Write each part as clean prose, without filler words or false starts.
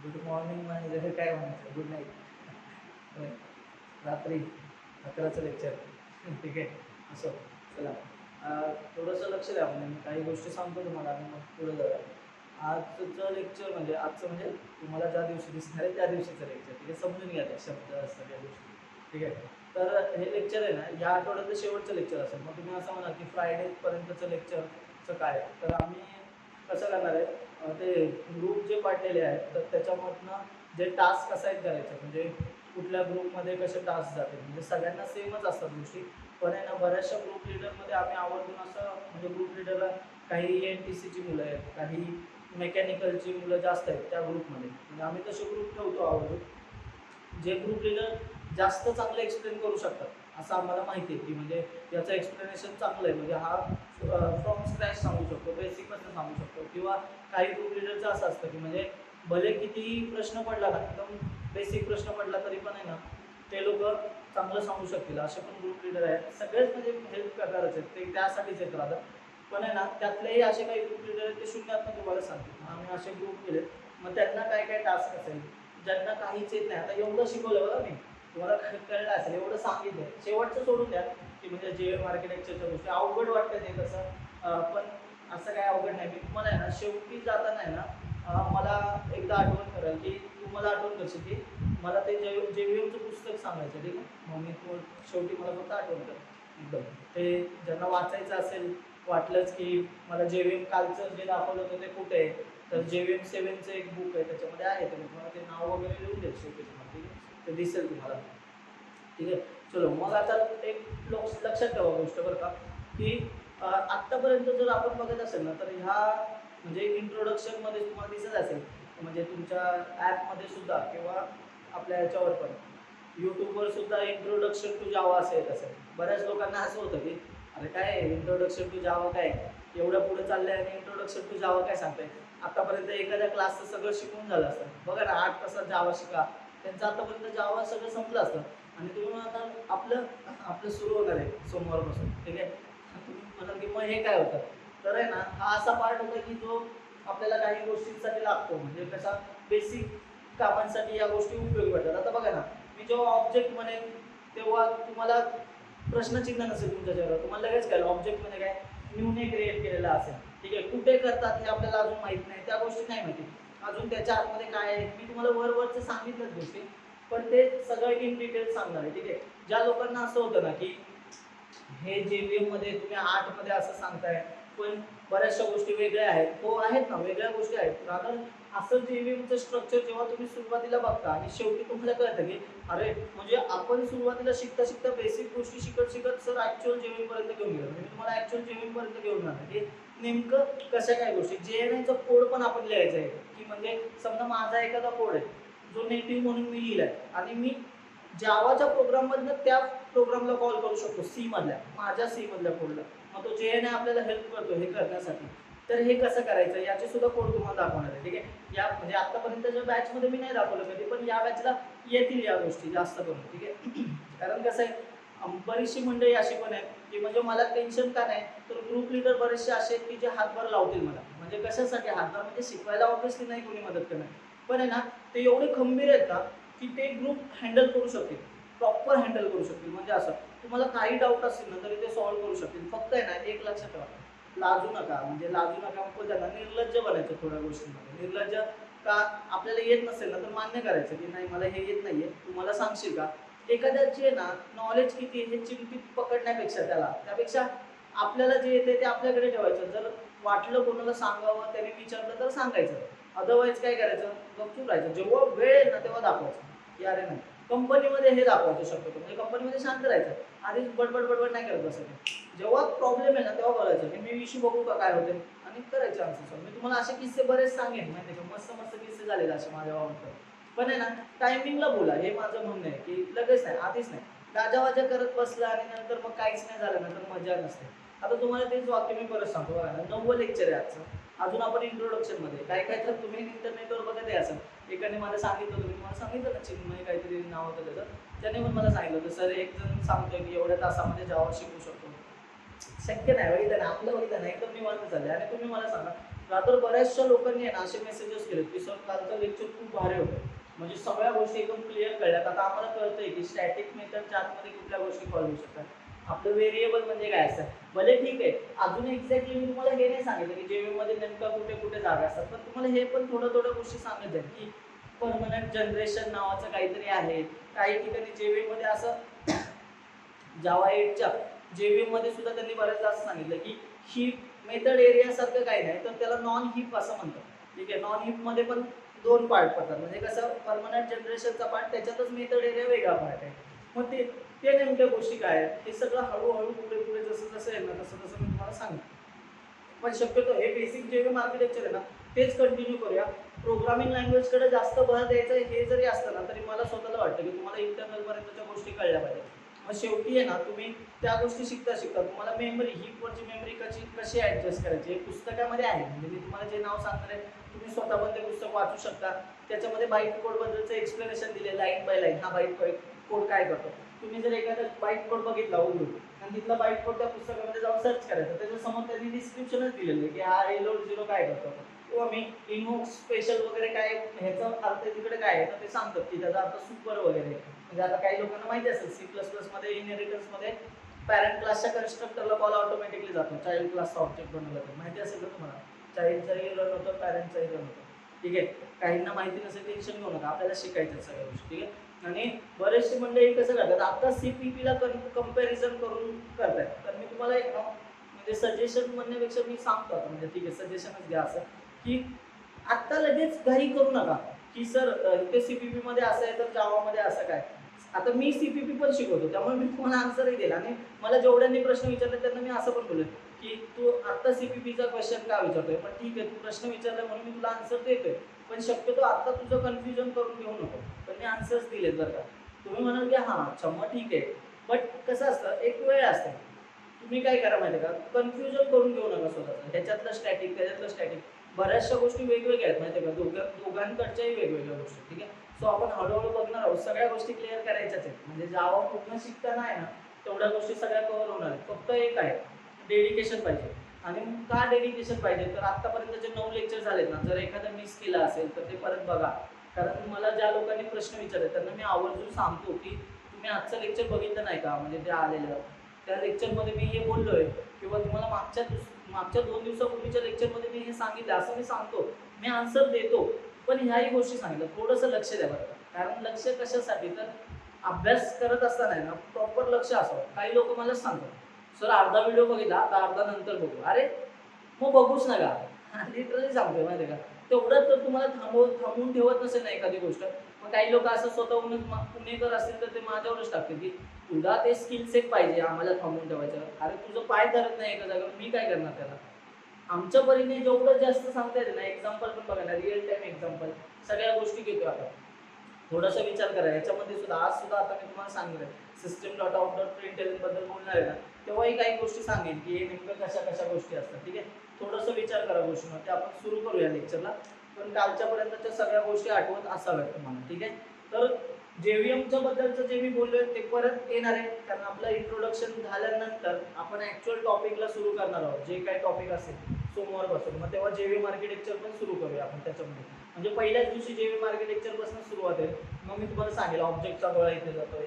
Good morning म्हणजे काय म्हणायचं, गुड नाईट. रात्री 11चं लेक्चर. ठीक आहे, असं. चला, थोडंसं लक्ष द्या. म्हणजे मी काही गोष्टी सांगतो तुम्हाला आणि मग पुढे जाऊया. आजचं लेक्चर म्हणजे तुम्हाला ज्या दिवशी दिसणार आहे त्या दिवशीचं लेक्चर. ठीक आहे, समजून घ्या त्या शब्द सगळ्या गोष्टी. ठीक आहे, तर हे लेक्चर आहे ना, या आठवड्यातलं शेवटचं लेक्चर असेल. मग तुम्ही असं म्हणाल की फ्रायडेपर्यंतचं लेक्चरचं काय. तर आम्ही कसं करणार आहे, ते ग्रुप जे पाडलेले आहेत तर त्याच्यामधनं जे टास्क असाईन करायचे, म्हणजे कुठल्या ग्रुपमध्ये कसे टास्क जातील, म्हणजे सगळ्यांना सेमच असतात गोष्टी. पण आहे ना, बऱ्याचशा ग्रुप लिडरमध्ये आम्ही आवर्जून असं, म्हणजे ग्रुप लिडरला काही ENTCची मुलं आहेत, काही मेकॅनिकलची मुलं जास्त आहेत त्या ग्रुपमध्ये. म्हणजे आम्ही तसे ग्रुप ठेवतो आवर्जून. जे ग्रुप लिडर जास्त चांगलं एक्सप्लेन करू शकतात असं आम्हाला माहिती आहे, की म्हणजे याचं एक्सप्लेनेशन चांगलं आहे, म्हणजे हा फ्रॉम स्क्रॅच सांगू शकतो, बेसिकपासून सांगू शकतो. किंवा काही ग्रुप लिडरचं असं असतं की म्हणजे भले कितीही प्रश्न पडला ना, एकदम बेसिक प्रश्न पडला तरी पण आहे ना, ते लोक चांगलं सांगू शकतील. असे पण ग्रुप लिडर आहेत. सगळेच म्हणजे हेल्प करणारच आहेत, ते त्यासाठीच येत राहतात. पण आहे ना, त्यातलेही असे काही ग्रुप लिडर आहेत ते शून्यातनं तुम्हाला सांगतील. आम्ही असे ग्रुप केले, मग त्यांना काय काय टास्क असेल, ज्यांना काहीच येत नाही. आता एवढं शिकवलं बघा मी तुम्हाला, कळलं असेल, एवढं सांगितलं. शेवटचं सोडून द्या की म्हणजे JM आर्किटेक्चरच्या गोष्टी अवघड वाटतं ते तसं, पण असं काय अवघड नाही. मी तुम्हाला आहे ना, शेवटी जाताना आहे ना, मला एकदा आठवण करेल की तुम्हाला आठवण करशील की मला ते JVMचं पुस्तक सांगायचं. ठीक आहे, मग मी शेवटी मला फक्त आठवण कर एकदम. ते ज्यांना वाचायचं असेल, वाटलंच की मला JVM कालचं जे दाखवलं होतं ते कुठे आहे, तर JVM 7चं एक बुक आहे, त्याच्यामध्ये आहे. तर मी तुम्हाला ते नाव वगैरे लिहून देईल शेवटी तुम्हाला. ठीक आहे, ते दिसेल तुम्हाला. ठीक आहे, चलो. मग आता एक लक्षात ठेवा गोष्ट बरं का, की आत्तापर्यंत जर आपण बघत असेल ना, तर ह्या म्हणजे इंट्रोडक्शनमध्ये तुम्हाला दिसत असेल, म्हणजे तुमच्या ॲपमध्ये सुद्धा किंवा आपल्या ह्याच्यावर पण यूट्यूबवर सुद्धा इंट्रोडक्शन टू जावा असं येत असेल. बऱ्याच लोकांना असं होतं की अरे काय इंट्रोडक्शन टू जावा, काय एवढं पुढे चाललंय आणि इंट्रोडक्शन टू जावा काय सांगताय. आतापर्यंत एखाद्या क्लासचं सगळं शिकून झालं असतं. बघा ना, 8 तासात जावा शिका, त्यांचं आतापर्यंत जावा सगळं संपलं असतं. आणि तुम्ही आता आपलं सुरू होणार आहे सोमवारपासून. ठीक आहे, तुम्ही म्हणाल की मग हे काय होतं. तर आहे ना, हा असा पार्ट होता की जो आपल्याला काही गोष्टींसाठी लागतो, म्हणजे कसा बेसिक कामांसाठी या गोष्टी उपयोगी पडतात. आता बघा ना, मी जेव्हा ऑब्जेक्ट म्हणेन तेव्हा तुम्हाला प्रश्नचिन्ह नसेल तुमच्या चेहऱ्यावर, तुम्हाला लगेच कळेल ऑब्जेक्ट म्हणजे काय, न्यूने क्रिएट केलेला असेल. ठीक आहे, कुठे करतात हे आपल्याला अजून माहित नाही, त्या गोष्टी नाही माहिती अजून त्याच्या आतमध्ये काय आहे. मी तुम्हाला वरवरचं सांगितलंच गोष्टी, पण ते सगळं इन डिटेल सांगणार आहे. ठीक आहे, ज्या लोकांना असं होतं ना की हे JVM मध्ये तुम्ही 8 मध्ये असं सांगताय, पण बऱ्याचशा गोष्टी वेगळ्या आहेत. हो आहेत ना, वेगळ्या गोष्टी आहेत. रादर असं JVMचं स्ट्रक्चर जेव्हा तुम्ही सुरुवातीला बघता आणि शेवटी तुम्हाला कळतं की अरे म्हणजे आपण सुरुवातीला शिकता शिकता बेसिक गोष्टी शिकत शिकत सर ऍक्च्युअल JVM पर्यंत घेऊन गेलो. म्हणजे तुम्हाला ऍक्च्युअल JVM पर्यंत घेऊन जाणार की नेमकं कशा काय गोष्टी. JNIचा कोड पण आपण लिहायचा आहे, की म्हणजे समजा माझा एखादा कोड आहे जो नेटिव्ह म्हणून मी लिहिलाय आणि मी जावाच्या प्रोग्राममधनं त्या प्रोग्रामला कॉल करू शकतो, सी मधल्या, माझ्या सी मधल्या कोडला. मग तो JNI आपल्याला हेल्प करतो हे करण्यासाठी. तर हे कसं करायचं याचे सुद्धा कोड तुम्हाला दाखवणार आहे. ठीक आहे, या म्हणजे आतापर्यंतच्या बॅचमध्ये मी नाही दाखवलं कधी, पण या बॅचला येतील या गोष्टी जास्त करून. ठीक आहे, कारण कसं आहे, बरीचशी मंडळी अशी पण आहेत की म्हणजे मला टेन्शन का नाही, तर ग्रुप लिडर बरेचसे असे आहेत की जे हातभार लावतील मला. म्हणजे कशासाठी हातभार, म्हणजे शिकवायला ऑब्व्हियसली नाही कोणी मदत करणार, पण आहे ना ते एवढे खंबीर आहेत का की ते ग्रुप हँडल करू शकतील, प्रॉपर हँडल करू शकतील. म्हणजे असं तुम्हाला काही डाऊट असतील ना तरी ते सॉल्व्ह करू शकतील. फक्त आहे ना एक लक्षात ठेवा, लाजू नका. म्हणजे लाजू नका पण त्यांना निर्लज्ज बनायचं थोड्या गोष्टींमध्ये. निर्लज्ज का, आपल्याला येत नसेल ना तर मान्य करायचं की नाही मला हे येत नाहीये, तुम्हाला सांगशील का. एखाद्याची आहे ना नॉलेज किती हे चिमटीत पकडण्यापेक्षा त्यापेक्षा आपल्याला जे येते ते आपल्याकडे ठेवायचं. जर वाटलं कोणाला सांगावं, त्याने विचारलं तर सांगायचं, अदरवाईज काय करायचं, गपचूप राहायचं. जेव्हा वेळ आहे ना तेव्हा दाखवायचं की अरे नाही. कंपनीमध्ये हे दाखवायचं शक्यतो, म्हणजे कंपनीमध्ये शांत राहायचं, आधीच बडबड नाही करत बसायचं. जेव्हा प्रॉब्लेम आहे ना तेव्हा बोलायचं की मी इश्यू बघू का काय होते, आणि करायचे आन्सर सॉल्व. मी तुम्हाला असे किस्से बरेच सांगेन माहिती आहे का, मस्त मस्त किस्से झालेले असे माझ्या बाबतीत. पण आहे ना टायमिंगला बोला, हे माझं म्हणणं आहे की लगेच नाही, आधीच नाही. गाजावाजा करत बसला आणि नंतर मग काहीच नाही झालं ना तर मजा नसते. आता तुम्हाला तेच वाक्य मी परत सांगतो बघा ना, 9वं लेक्चर आहे आजचं. अजून आपण इंट्रोडक्शन मध्ये काय काय तर तुम्ही इंटरनेटवर बघत आहे असं. एकाने मला सांगितलं होतं, मी तुम्हाला सांगितलं ना चिन्मय काहीतरी नाव होतं त्याचं, त्याने पण मला सांगितलं होतं सर एक जण सांगतोय की एवढ्या तासामध्ये जावा शिकू शकतो. शक्य नाही, वैध नाही, आपलं वैध नाही, एकदम निवांत चाललंय. आणि तुम्ही मला सांगा रात्र बऱ्याचशा लोकांनी आहे ना असे मेसेजेस केले की सर कालचं लेक्चर खूप भारी होतं, म्हणजे सगळ्या गोष्टी एकदम क्लिअर कळल्यात. आता आम्हाला कळतंय की स्टॅटिक मेथडच्या आतमध्ये कुठल्या गोष्टी कॉल होऊ शकतात, आपलं व्हेरिएबल म्हणजे काय असतं. भले ठीक आहे, अजून एक्झॅक्टली मी तुम्हाला हे नाही सांगितलं की जेव्ही मध्ये नेमका कुठे कुठे जागा असतात, पण तुम्हाला हे पण थोडं थोडं गोष्टी सांगत जाईल की परमनंट जनरेशन नावाचं काहीतरी आहे. काही ठिकाणी जेव्ही मध्ये असं जावा 8च्या जेव्ही मध्ये सुद्धा त्यांनी बऱ्याचदा असं सांगितलं की हीप मेथड एरिया सारखं काही नाही, तर त्याला नॉन हीप असं म्हणतात. ठीक आहे, नॉन हीप मध्ये पण दोन पार्ट पडतात, म्हणजे कसं परमनंट जनरेशनचा पार्ट त्याच्यातच मेथड एरिया वेगळा पार्ट आहे. मग ते ते नेमक्या गोष्टी काय आहेत हे सगळं हळूहळू पुढे पुढे जसं जसं आहे ना तसं तसं मी तुम्हाला सांगतो. पण शक्यतो हे बेसिक जे आर्किटेक्चर आहे ना तेच कंटिन्यू करूया. प्रोग्रामिंग लँग्वेजकडे जास्त भर द्यायचं हे जरी असलं ना तरी मला स्वतःला वाटतं की तुम्हाला इंटरनल पर्यंतच्या गोष्टी कळल्या पाहिजे. मग शेवटी आहे ना तुम्ही त्या गोष्टी शिकता शिकता तुम्हाला मेमरी हीपवरची मेमरी कशी ऍडजस्ट करायची हे पुस्तकामध्ये आहे. म्हणजे मी तुम्हाला जे नाव सांगणार आहे तुम्ही स्वतः पण ते पुस्तक वाचू शकता. त्याच्यामध्ये बाईट कोड बद्दलचं एक्सप्लेनेशन दिले लाईन बाय लाईन, हा बाईट कोड काय करतो. तुम्ही जर एखादा बाईट कोड बघितला उघडून आणि तिथला बाईट कोड त्या पुस्तकामध्ये जाऊन सर्च करायचं, त्याच्यासमोर त्यांनी डिस्क्रिप्शनच दिलेलं आहे की हा एलोड झिरो काय करतो किंवा मी इनवोक स्पेशल वगैरे काय ह्याचा अर्थ तिकडे काय आहे तर ते सांगतात की त्याचा अर्थ सुपर वगैरे. म्हणजे आता काही लोकांना माहिती असेल सी प्लस प्लस मध्ये इनहेरिटन्स मध्ये पॅरेंट क्लासच्या कन्स्ट्रक्टरला कॉल ऑटोमॅटिकली जातो, चाइल्ड क्लासचा ऑब्जेक्ट बनवला तर माहिती असेल का तुम्हाला. चाइल्डचाही रन होतं पॅरेंटचाही रन होतं. ठीक आहे, काहींना माहिती नसेल टेन्शन घेऊ नका, आपल्याला शिकायचं सगळ्या गोष्टी. ठीक आहे, आणि बरेचसे मंडळी कसं करतात आता सीपीपीला कंपॅरिझन करून करतात. तर मी तुम्हाला एक म्हणजे सजेशन म्हणण्यापेक्षा मी सांगतो म्हणजे ठीक आहे सजेशनच घ्या असं की आत्ता लगेच घाई करू नका की सर इथे सीपीपी मध्ये असं आहे तर जावामध्ये असं काय. आता मी सीपीपी पण शिकवतो त्यामुळे मी तुम्हाला आन्सरही दिला आणि मला जेवढ्यांनी प्रश्न विचारले त्यांना मी असं पण बोललो की तू आत्ता सीपीपीचा क्वेश्चन का विचारतोय, पण ठीक आहे तू प्रश्न विचारला म्हणून मी तुला आन्सर देतोय, पण शक्यतो आता तुझं कन्फ्युजन करून घेऊ नको. पण मी आन्सर्स दिलेत बरं का. तुम्ही म्हणाल की हां अच्छा मग ठीक आहे, बट कसं असतं एक वेळ असते. तुम्ही काय करा माहिती का, कन्फ्युजन करून घेऊ नका स्वतःचं, ह्याच्यातलं स्टॅटिक त्याच्यातलं स्टॅटिक बऱ्याचशा गोष्टी वेगवेगळ्या आहेत माहिती का, दोघांकडच्याही वेगवेगळ्या गोष्टी. ठीक आहे, सो आपण हळूहळू बघणार आहोत, सगळ्या गोष्टी क्लिअर करायच्याच आहेत. म्हणजे जावा पूर्ण शिकताना आहे ना तेवढ्या गोष्टी सगळ्या कव्हर होणार आहेत. फक्त एक आहे डेडिकेशन पाहिजे. आणि का डेडिकेशन पाहिजे तर आतापर्यंत जे 9 लेक्चर झालेत ना जर एखादं मिस केलं असेल तर ते परत बघा. कारण मला ज्या लोकांनी प्रश्न विचारले त्यांना मी आवर्जून सांगतो की तुम्ही आजचं लेक्चर बघितलं नाही का, म्हणजे ते आलेलं त्या लेक्चरमध्ये मी हे बोललोय किंवा तुम्हाला मागच्या 2 दिवसापूर्वीच्या लेक्चरमध्ये मी हे सांगितलं असं मी सांगतो, मी आन्सर देतो. पण ह्याही गोष्टी सांगितलं थोडंसं लक्ष द्या बरं. कारण लक्ष कशासाठी तर अभ्यास करत असताना ना प्रॉपर लक्ष असावं. काही लोक मला सांगतात सर अर्धा व्हिडिओ बघितला आता अर्धा नंतर बघू. अरे मग बघूच नका, लिटरली सांगतोय माहिती का. तेवढंच तर तुम्हाला थांबवून ठेवत नसेल ना एखादी गोष्ट. मग काही लोक असं स्वतःहूनच पुणेकर असतील तर ते माझ्यावरच टाकतील की तुला ते स्किल सेट पाहिजे आम्हाला थांबवून ठेवायचं. अरे तुझं पाय धरत नाही एका जागेवर, मी काय करणार त्याला. आमच्या परीने जेवढं जास्त सांगता येते ना एक्झाम्पल पण बघा ना, रिअल टाइम एक्झाम्पल सगळ्या गोष्टी घेतो आपण. थोडासा विचार करा याच्यामध्ये सुद्धा. आज सुद्धा आता मी तुम्हाला सांगितलं system dot out dot print बद्दल बोलणार आहे ना तेव्हाही काही गोष्टी सांगेन की हे नेमकं कशा कशा गोष्टी असतात. ठीक आहे, थोडंसं विचार करा गोष्टीमध्ये. आपण सुरू करूया लेक्चरला, पण कालच्यापर्यंतच्या सगळ्या गोष्टी आठवत असाव्यात तुम्हाला. ठीक आहे, तर जेव्हीएमच्या बद्दलचं जे मी बोललोय ते परत येणार आहे, कारण आपलं इंट्रोडक्शन झाल्यानंतर आपण ऍक्च्युअल टॉपिकला सुरू करणार आहोत. जे काही टॉपिक असेल सोमवारपासून, मग तेव्हा जेव्हीएम आर्किटेक्चर पण सुरू करूया आपण त्याच्यामध्ये. म्हणजे पहिल्याच दिवशी जेव्हीएम आर्किटेक्चर पासून सुरुवात आहे. मग मी तुम्हाला सांगेल ऑब्जेक्टचा गोळा इथे जातो,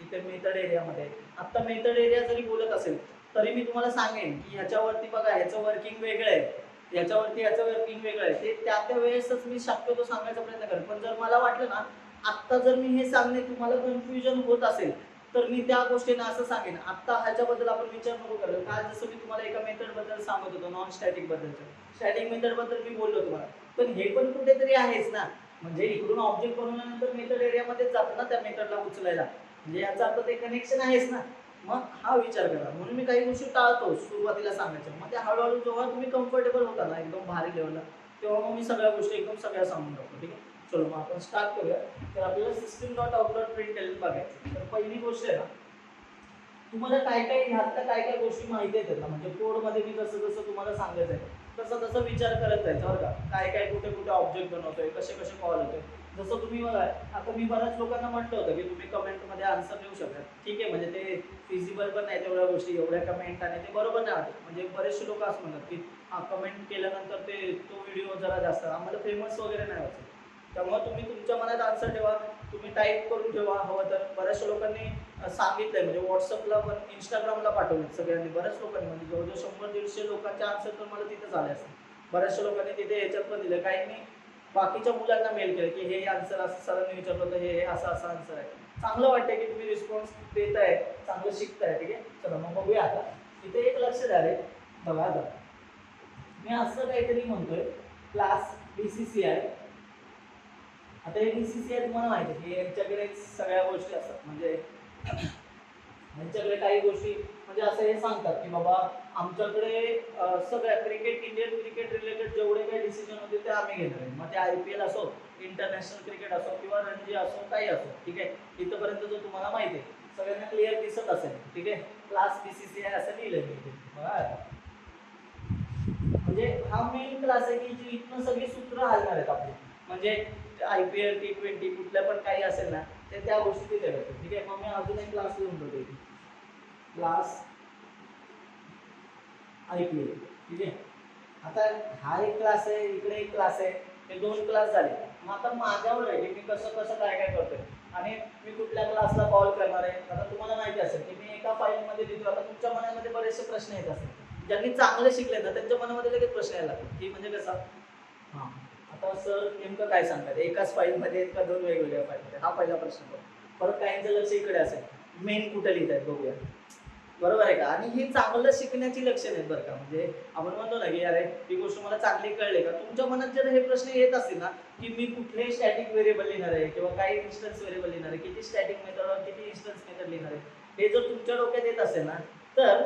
इथे मेथड एरियामध्ये. आता मेथड एरिया जरी बोलत असेल तरी मी तुम्हाला सांगेन की ह्याच्यावरती बघा ह्याचं वर्किंग वेगळं आहे, याच्यावरती ह्याचं वर्किंग वेगळं आहे. ते त्या वेळेसच मी शक्यतो सांगायचा प्रयत्न करेन. पण जर मला वाटलं ना आत्ता जर मी हे सांगणे तुम्हाला कन्फ्युजन होत असेल तर मी त्या गोष्टीने असं सांगेन आत्ता ह्याच्याबद्दल आपण विचार नको करू. काल जसं मी तुम्हाला एका मेथड बद्दल सांगत होतो नॉन स्टॅटिक बद्दलचं, स्टॅटिक मेथड बद्दल मी बोललो तुम्हाला, पण हे पण कुठेतरी आहेच ना. म्हणजे इकडून ऑब्जेक्ट बनवल्यानंतर मेथड एरियामध्ये जातो ना त्या मेथडला उचलायला, म्हणजे याचा अर्थ ते कनेक्शन आहेच ना. मग हा विचार करा. म्हणून मी काही गोष्टी टाळतो सुरुवातीला सांगायच्या. मग ते हळूहळू जेव्हा तुम्ही कम्फर्टेबल होता ना एकदम भारी लेवलला तेव्हा मग मी सगळ्या गोष्टी एकदम सगळ्या सांगून टाकतो. ठीक आहे, चलो मग आपण स्टार्ट करूया. तर आपल्याला system dot out dot print बघायचं. तर पहिली गोष्ट आहे ना तुम्हाला काय काय ह्यातल्या काय काय गोष्टी माहिती आहेत ना, म्हणजे कोडमध्ये मी जसं जसं तुम्हाला सांगायचं आहे तसं तसं विचार करत जायचं बरं का. काय काय कुठे कुठे ऑब्जेक्ट बनवतोय, कसे कसे कॉल होतोय. जसं तुम्ही बघा, आता मी बऱ्याच लोकांना म्हटलं होतं की तुम्ही कमेंटमध्ये आन्सर देऊ शकता, ठीक आहे, म्हणजे ते फिजिबल पण नाही तेवढ्या गोष्टी, एवढ्या कमेंट आणि ते बरोबर नाही वाटत. म्हणजे बरेचसे लोक असं म्हणतात की हा कमेंट केल्यानंतर ते तो व्हिडिओ जरा जास्त आम्हाला फेमस वगैरे नाही व्हायचं. त्यामुळे तुम्ही तुमच्या मनात आन्सर ठेवा, तुम्ही टाईप करून ठेवा हवं तर. बऱ्याचशा लोकांनी सांगितलंय, म्हणजे व्हॉट्सअपला पण इंस्टाग्रामला पाठवले सगळ्यांनी, बऱ्याच लोकांनी, म्हणजे जवळजवळ 100-150 लोकांचे आन्सर तर मला तिथे झाले असते. बऱ्याचशा लोकांनी तिथे ह्याच्यात पण दिलं, काहींनी बाकीच्या मुलांना मेल केलं की हे आन्सर असं सरांनी विचारलं होतं, हे असं असं आन्सर आहे. चांगलं वाटतंय की तुम्ही रिस्पॉन्स देताय, चांगलं शिकताय, ठीक आहे. चला मग बघूया. आता इथे एक लक्ष द्या रे, बघा आता मी असं काहीतरी म्हणतोय, क्लास BCCI. आता हे BCCI तुम्हाला माहिती आहे की यांच्याकडे सगळ्या गोष्टी असतात, म्हणजे यांच्याकडे काही गोष्टी म्हणजे असं हे सांगतात की बाबा आमच्याकडे सगळ्या क्रिकेट, इंडियन क्रिकेट रिलेटेड जेवढे काही डिसिजन होते ते आम्ही घेणार आहे. मग ते IPL असो, इंटरनॅशनल क्रिकेट असो किंवा रणजी असो, काही असो, ठीक आहे. इथपर्यंत जो तुम्हाला माहिती आहे, सगळ्यांना क्लिअर दिसत असेल, ठीक आहे. क्लास BCCI असं लिहिलंय मी इथे, बघा. म्हणजे हा मेन क्लास आहे की जी इथनं सगळी सूत्र हलणार आहेत आपली, म्हणजे IPL, T20 कुठल्या पण काही असेल ना, ते त्या गोष्टी दिल्या जातात, ठीक आहे. मग मी अजून एक क्लास लिहून ठेवतो इथे, क्लास IPL, ठीक आहे. आता हा एक क्लास आहे, इकडे एक क्लास आहे, हे 2 क्लास झाले. मग आता माझ्यावर आहे की मी कसं कसं काय काय करतोय आणि मी कुठल्या क्लासला कॉल करणार आहे. आता तुम्हाला माहिती असेल की मी एका फाईलमध्ये लिहितो. आता तुमच्या मनामध्ये बरेचसे प्रश्न येत असतील, ज्यांनी चांगले शिकले ना त्यांच्या मनामध्ये लगेच प्रश्न यायला लागतात की म्हणजे कसं, हां आता सर नेमकं काय सांगतात, एकाच फाईलमध्ये का 2 वेगवेगळ्या फाईलमध्ये, हा पहिला प्रश्न. परत काहींचं लक्ष इकडे असेल, मेन कुठे लिहित आहेत बघूया, बरोबर आहे का. आणि ही चांगलं शिकण्याची लक्षण आहेत बरं का. म्हणजे आपण म्हणतो ना की अरे ही गोष्ट मला चांगली कळली का, तुमच्या मनात जर हे प्रश्न येत असतील ना की मी कुठले स्टॅटिक व्हेरिएबल लिहिणार आहे किंवा काही इन्स्टन्स व्हेरिएबल लिहिणार आहे, किती स्टॅटिक मेथड, किती इन्स्टन्स मेथड लिहिणार आहे, हे जर तुमच्या डोक्यात येत असेल ना, तर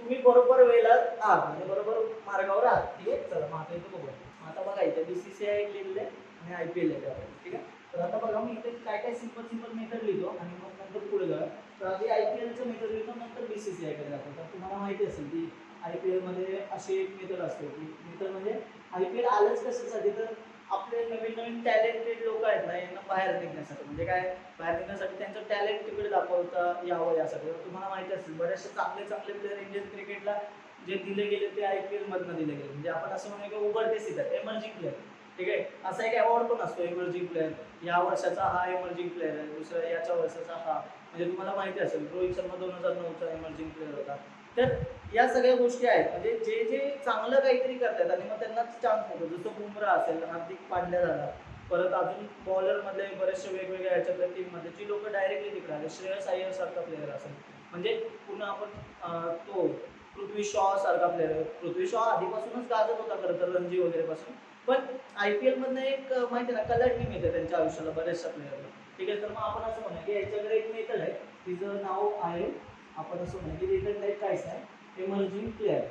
तुम्ही बरोबर वेळेला आहात, म्हणजे बरोबर मार्गावर आहात, ठीक आहे. चला मग आता इथे बघूया. आता बघा इथे BCCI लिहिलेलं आहे आणि IPL आहे, ठीक आहे. तर आता बघा मी इथे काय काय सिंपल सिंपल मेथड लिहितो आणि मग नंतर पुढे जाऊया. तर आधी IPLचं मेथड लिहितो, नंतर BCCI कडे जातो. तर तुम्हाला माहिती असेल की IPL मध्ये अशी एक मेथड असते की मेथड म्हणजे IPL आलंच कशासाठी, तर आपले नवीन नवीन टॅलेंटेड लोक आहेत ना, यांना बाहेर निघण्यासाठी, म्हणजे काय बाहेर निघण्यासाठी त्यांचं टॅलेंट तिकडे दाखवता यावं यासाठी. तर तुम्हाला माहिती असेल बरेचसे चांगले चांगले प्लेयर इंडियन क्रिकेटला जे दिले गेले ते IPL मधनं दिले गेले. म्हणजे आपण असं म्हणूया की उभरते सिद्धार्थ, एमर्जिंग प्लेअर, ठीक आहे. असा एक अवॉर्ड पण असतो एमर्जिंग प्लेअर, या वर्षाचा हा एमर्जिंग प्लेअर आहे, दुसऱ्या याच्या वर्षाचा हा, म्हणजे तुम्हाला माहिती असेल रोहित शर्मा 2009चा एमर्जिंग प्लेअर होता. तर या सगळ्या गोष्टी आहेत, म्हणजे जे जे चांगलं काहीतरी करतात आणि मग त्यांना चान्स मिळतो. जसं बुमराह असेल, हार्दिक पांड्या झाला, परत अजून बॉलरमध्ये बरेचसे वेगवेगळ्या ह्याच्यातल्या टीममध्ये जी लोक डायरेक्टली तिकडे आले, श्रेयस अय्यर सारखा प्लेअर असेल, म्हणजे पुन्हा आपण तो पृथ्वी शॉ सारखा प्लेअर आहे. पृथ्वी शॉ आधीपासूनच गाजत होता खरं तर रणजी वगैरे पासून, पण IPL मधनं एक माहिती ना कलर टीम येते त्यांच्या आयुष्याला बऱ्याचशा प्लेअरला, ठीक आहे. तर मग आपण असं म्हणूया की याच्याकडे एक मेथड आहे, तिचं नाव आहे, आपण असं म्हणूया की मेथड टाईप कायच आहे, एमर्जिंग प्लेअर.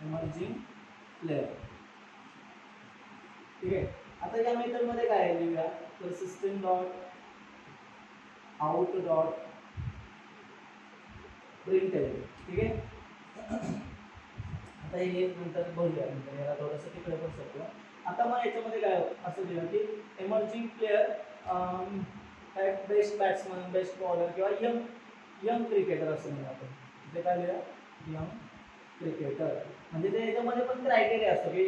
एमर्जिंग प्लेअर, ठीक आहे. आता या मेथड मध्ये काय आहे लिहूया, तर system dot out dot print आहे, ठीक आहे. आता हे नंतर बघूया, नंतर याला थोडंसं तिकडे पण शकतो. आता मग याच्यामध्ये काय असं लिहूया की emerging player, best batsman, best bowler किंवा यंग क्रिकेटर असं म्हणूया आपण. इथे काय लिहूया, यंग क्रिकेटर. म्हणजे ते याच्यामध्ये पण क्रायटेरिया असतो की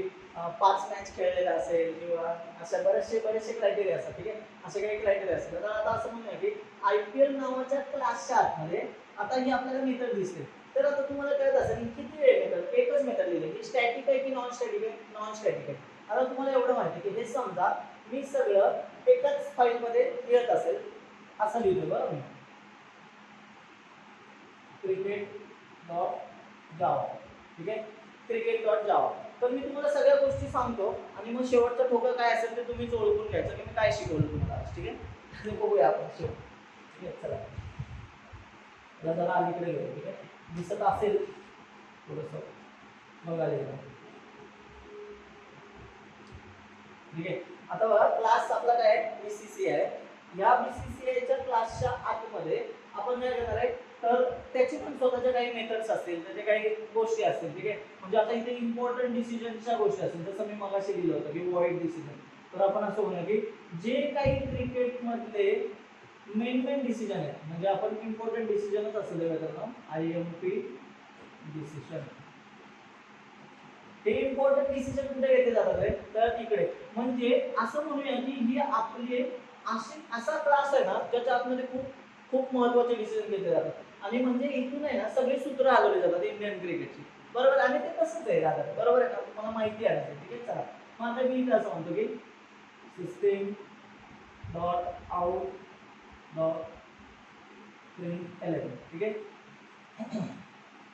5 मॅच खेळलेला असेल किंवा अशा बरेचसे क्रायटेरिया असतात, ठीक आहे. असे काही क्रायटेरिया असतात. तर आता असं म्हणूया की IPL नावाच्या क्लासच्या आतमध्ये आता ही आपल्याला मेथड दिसते. तर आता तुम्हाला कळत असेल किती वेळ मेथड, एकच मेथड लिहिली की स्टॅटिक आहे की नॉन स्टॅटिक आहे, नॉन स्टॅटिक आहे. आता तुम्हाला एवढं माहिती की हे समजा मी सगळं एकाच फाईलमध्ये लिहत असेल, असं लिहितो बरं मी, क्रिकेट डॉट जावा, ठीक आहे. क्रिकेट डॉट जावा. तर मी तुम्हाला सगळ्या गोष्टी सांगतो आणि मग शेवटचं ठोकं काय असेल ते तुम्हीच ओळखून घ्यायचं की मी काय शिकवलं तुम्हाला, ठीक आहे. आणि बघूया आपण शेवट, ठीक आहे. चला जरा अलीकडे घेऊ, ठीक आहे. दिसत असेल थोडंसं बघायला, ठीक आहे. आता बघा क्लास आपला काय आहे, BCCI आहे. या BCCIच्या क्लासच्या आतमध्ये आपण काय करणार आहे, तर त्याची पण स्वतःच्या काही मेथड्स असतील, त्याच्या काही गोष्टी असतील, ठीक आहे. म्हणजे आता इथे इम्पॉर्टंट डिसिजनच्या गोष्टी असतील, जसं मी मगाशी दिलं होतं की वॉइड डिसिजन, तर आपण असं म्हणूया की जे काही क्रिकेट मधले मेन डिसिजन आहेत, म्हणजे आपण इम्पॉर्टंट डिसिजनच असं देऊया त्यांना IMP डिसिजन. हे इम्पॉर्टंट डिसिजन कुठे घेतले जातात रे, तर इकडे. म्हणजे असं म्हणूया की ही आपले असा क्लास आहे ना ज्याच्या आतमध्ये खूप महत्त्वाचे डिसिजन घेतले जातात आणि म्हणजे इथून आहे ना सगळे सूत्र हलवले जातात इंडियन क्रिकेटची, बरोबर. आणि ते तसंच आहे दादा, बरोबर आहे ना, तुम्हाला माहिती आहे. ठीक आहे, चला मग आता मी इथं असं म्हणतो की system dot out dot print eleven. ठीक आहे,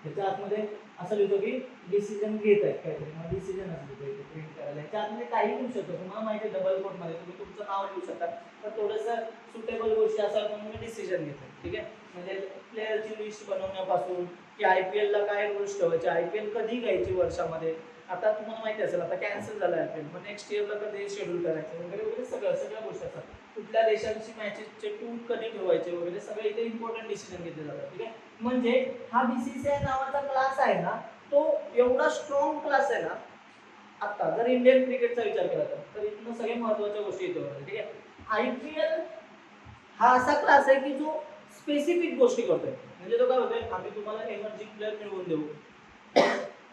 त्याच्या आतमध्ये असं लिहितो की डिसिजन घेत आहेत काहीतरी, मग डिसिजन असं लिहितो इथे प्रिंट करायला. याच्या आतमध्ये काही लिहू शकतो, तुम्हाला माहिती आहे डबल कोटमध्ये तुम्ही तुमचं नाव लिहू शकता, तर थोडंसं सुटेबल गोष्टी असाल म्हणून मी डिसिजन घेतो. ठीक आहे, म्हणजे प्लेअरची लिस्ट बनवण्यापासून की IPL ला काय रूल्स ठेवायचे, IPL कधी घ्यायची वर्षामध्ये, आता तुम्हाला माहिती असेल आता कॅन्सल झालं IPL, मग नेक्स्ट इयरला कधी शेड्यूल करायचं वगैरे वगैरे सगळ्या गोष्टी असतात. कुठल्या देशांची मॅचेसचे टूर कधी ठेवायचे वगैरे सगळे इथे इम्पॉर्टंट डिसिजन घेतले जातात. ठीक आहे, म्हणजे हा BCCI नावाचा क्लास आहे ना, तो एवढा स्ट्रॉंग क्लास आहे ना. आता जर इंडियन क्रिकेटचा विचार केला तर इथून सगळे महत्त्वाच्या गोष्टी येतो. ठीक आहे, IPL हा असा क्लास आहे की जो स्पेसिफिक गोष्टी करतोय. म्हणजे तो काय होतोय, आम्ही तुम्हाला एमर्जिंग प्लेअर मिळवून देऊ,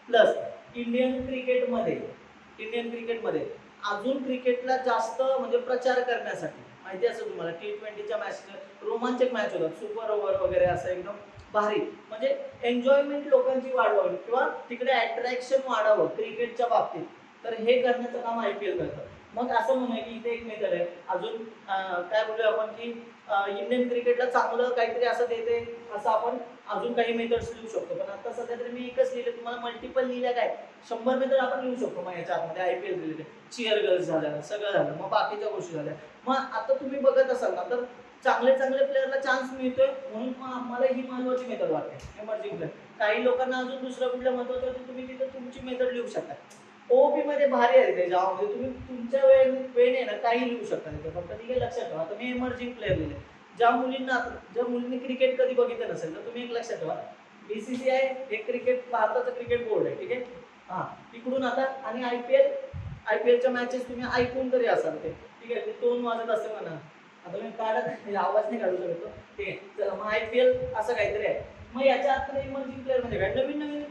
प्लस इंडियन क्रिकेटमध्ये अजून क्रिकेटला जास्त म्हणजे प्रचार करण्यासाठी, माहिती असेल तुम्हाला T20च्या मॅच रोमांचक मॅच होतात, सुपर ओव्हर वगैरे असं एकदम भारी, म्हणजे एन्जॉयमेंट लोकांची वाढवावी किंवा तिकडे अट्रॅक्शन वाढावं क्रिकेटच्या बाबतीत, तर हे करण्याचं काम IPL करतं. मग असं म्हणूया की इथे एक मेथड आहे अजून, काय बोलूया आपण की इंडियन क्रिकेटला चांगलं काहीतरी असं देते, असं आपण अजून काही मेथड्स लिहू शकतो. पण आता सध्या तरी मी एकच लिहिले, तुम्हाला मल्टिपल लिहिल्या काय 100 मेथड आपण लिहू शकतो. मग याच्या आतमध्ये IPL रिलेटेड चिअर गर्ल्स झाल्या, सगळं झालं, मग बाकीच्या गोष्टी झाल्या. मग आता तुम्ही बघत असाल ना, तर चांगले प्लेअरला चान्स मिळतोय म्हणून मला ही महत्वाची मेथड वाटते एमर्जिंग प्लेअर. काही लोकांना अजून दुसरं कुठलं महत्वाचं होतं, तुम्ही तिथं तुमची मेथड लिहू शकता. OP मध्ये भारी आहे ते, ज्यामध्ये तुम्ही तुमच्या वेळेने ना काही लिहू शकता तिथे. फक्त ठीक आहे, लक्षात ठेवा. आता मी एमर्जिंग प्लेअर लिहिले. ज्या मुलींनी क्रिकेट कधी बघितलं नसेल तर तुम्ही एक लक्षात ठेवा, BCCI हे क्रिकेट भारताचं क्रिकेट बोर्ड आहे. ठीक आहे, हा तिकडून आता आणि IPLच्या मॅचेस तुम्ही ऐकून तरी असाल ते. ठीक आहे, ते टोन वाजत असते म्हणा, आता मी काढत आवाज नाही काढू शकतो. ठीक आहे, चला मग IPL असं काहीतरी आहे. मग याच्या आतमध्ये इमर्जिंग प्लेअर म्हणजे काय, नवीन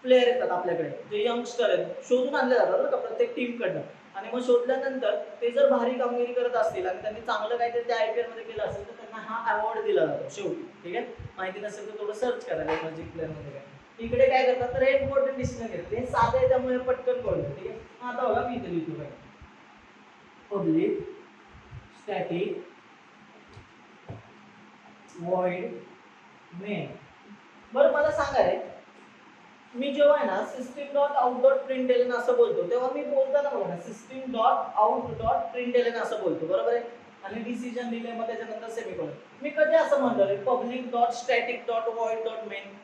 प्लेअर येतात आपल्याकडे, जे यंगस्टर आहेत, शोधून आणले जातात का प्रत्येक टीमकडनं. आणि मग शोधल्यानंतर ते जर भारी कामगिरी करत असतील आणि त्यांनी चांगलं काहीतरी त्या IPL मध्ये केलं असेल तर त्यांना हा अवॉर्ड दिला जातो शेवटी. ठीक आहे, माहिती नसेल तर थोडं सर्च करा इमर्जिंग प्लेअर मध्ये काय. इकडे काय करतात तर हे इम्पॉर्टंट डिसिजन घेतात, हे साधं आहे त्यामुळे पटकन कळलं. ठीक आहे, आता बघा मी इथे लिहितो काय, पब्लिक स्टॅटिक व्हॉइड मेन. बरं मला सांगा रे, मी जेव्हा आहे ना system dot out dot print ln असं बोलतो, तेव्हा मी बोलताना बघा ना system dot out dot print ln असं बोलतो, बरोबर आहे. आणि डिसिजन दिले, मग त्याच्यानंतर सेमीकोलन. मी कधी असं म्हणतो रे public dot static dot void dot main,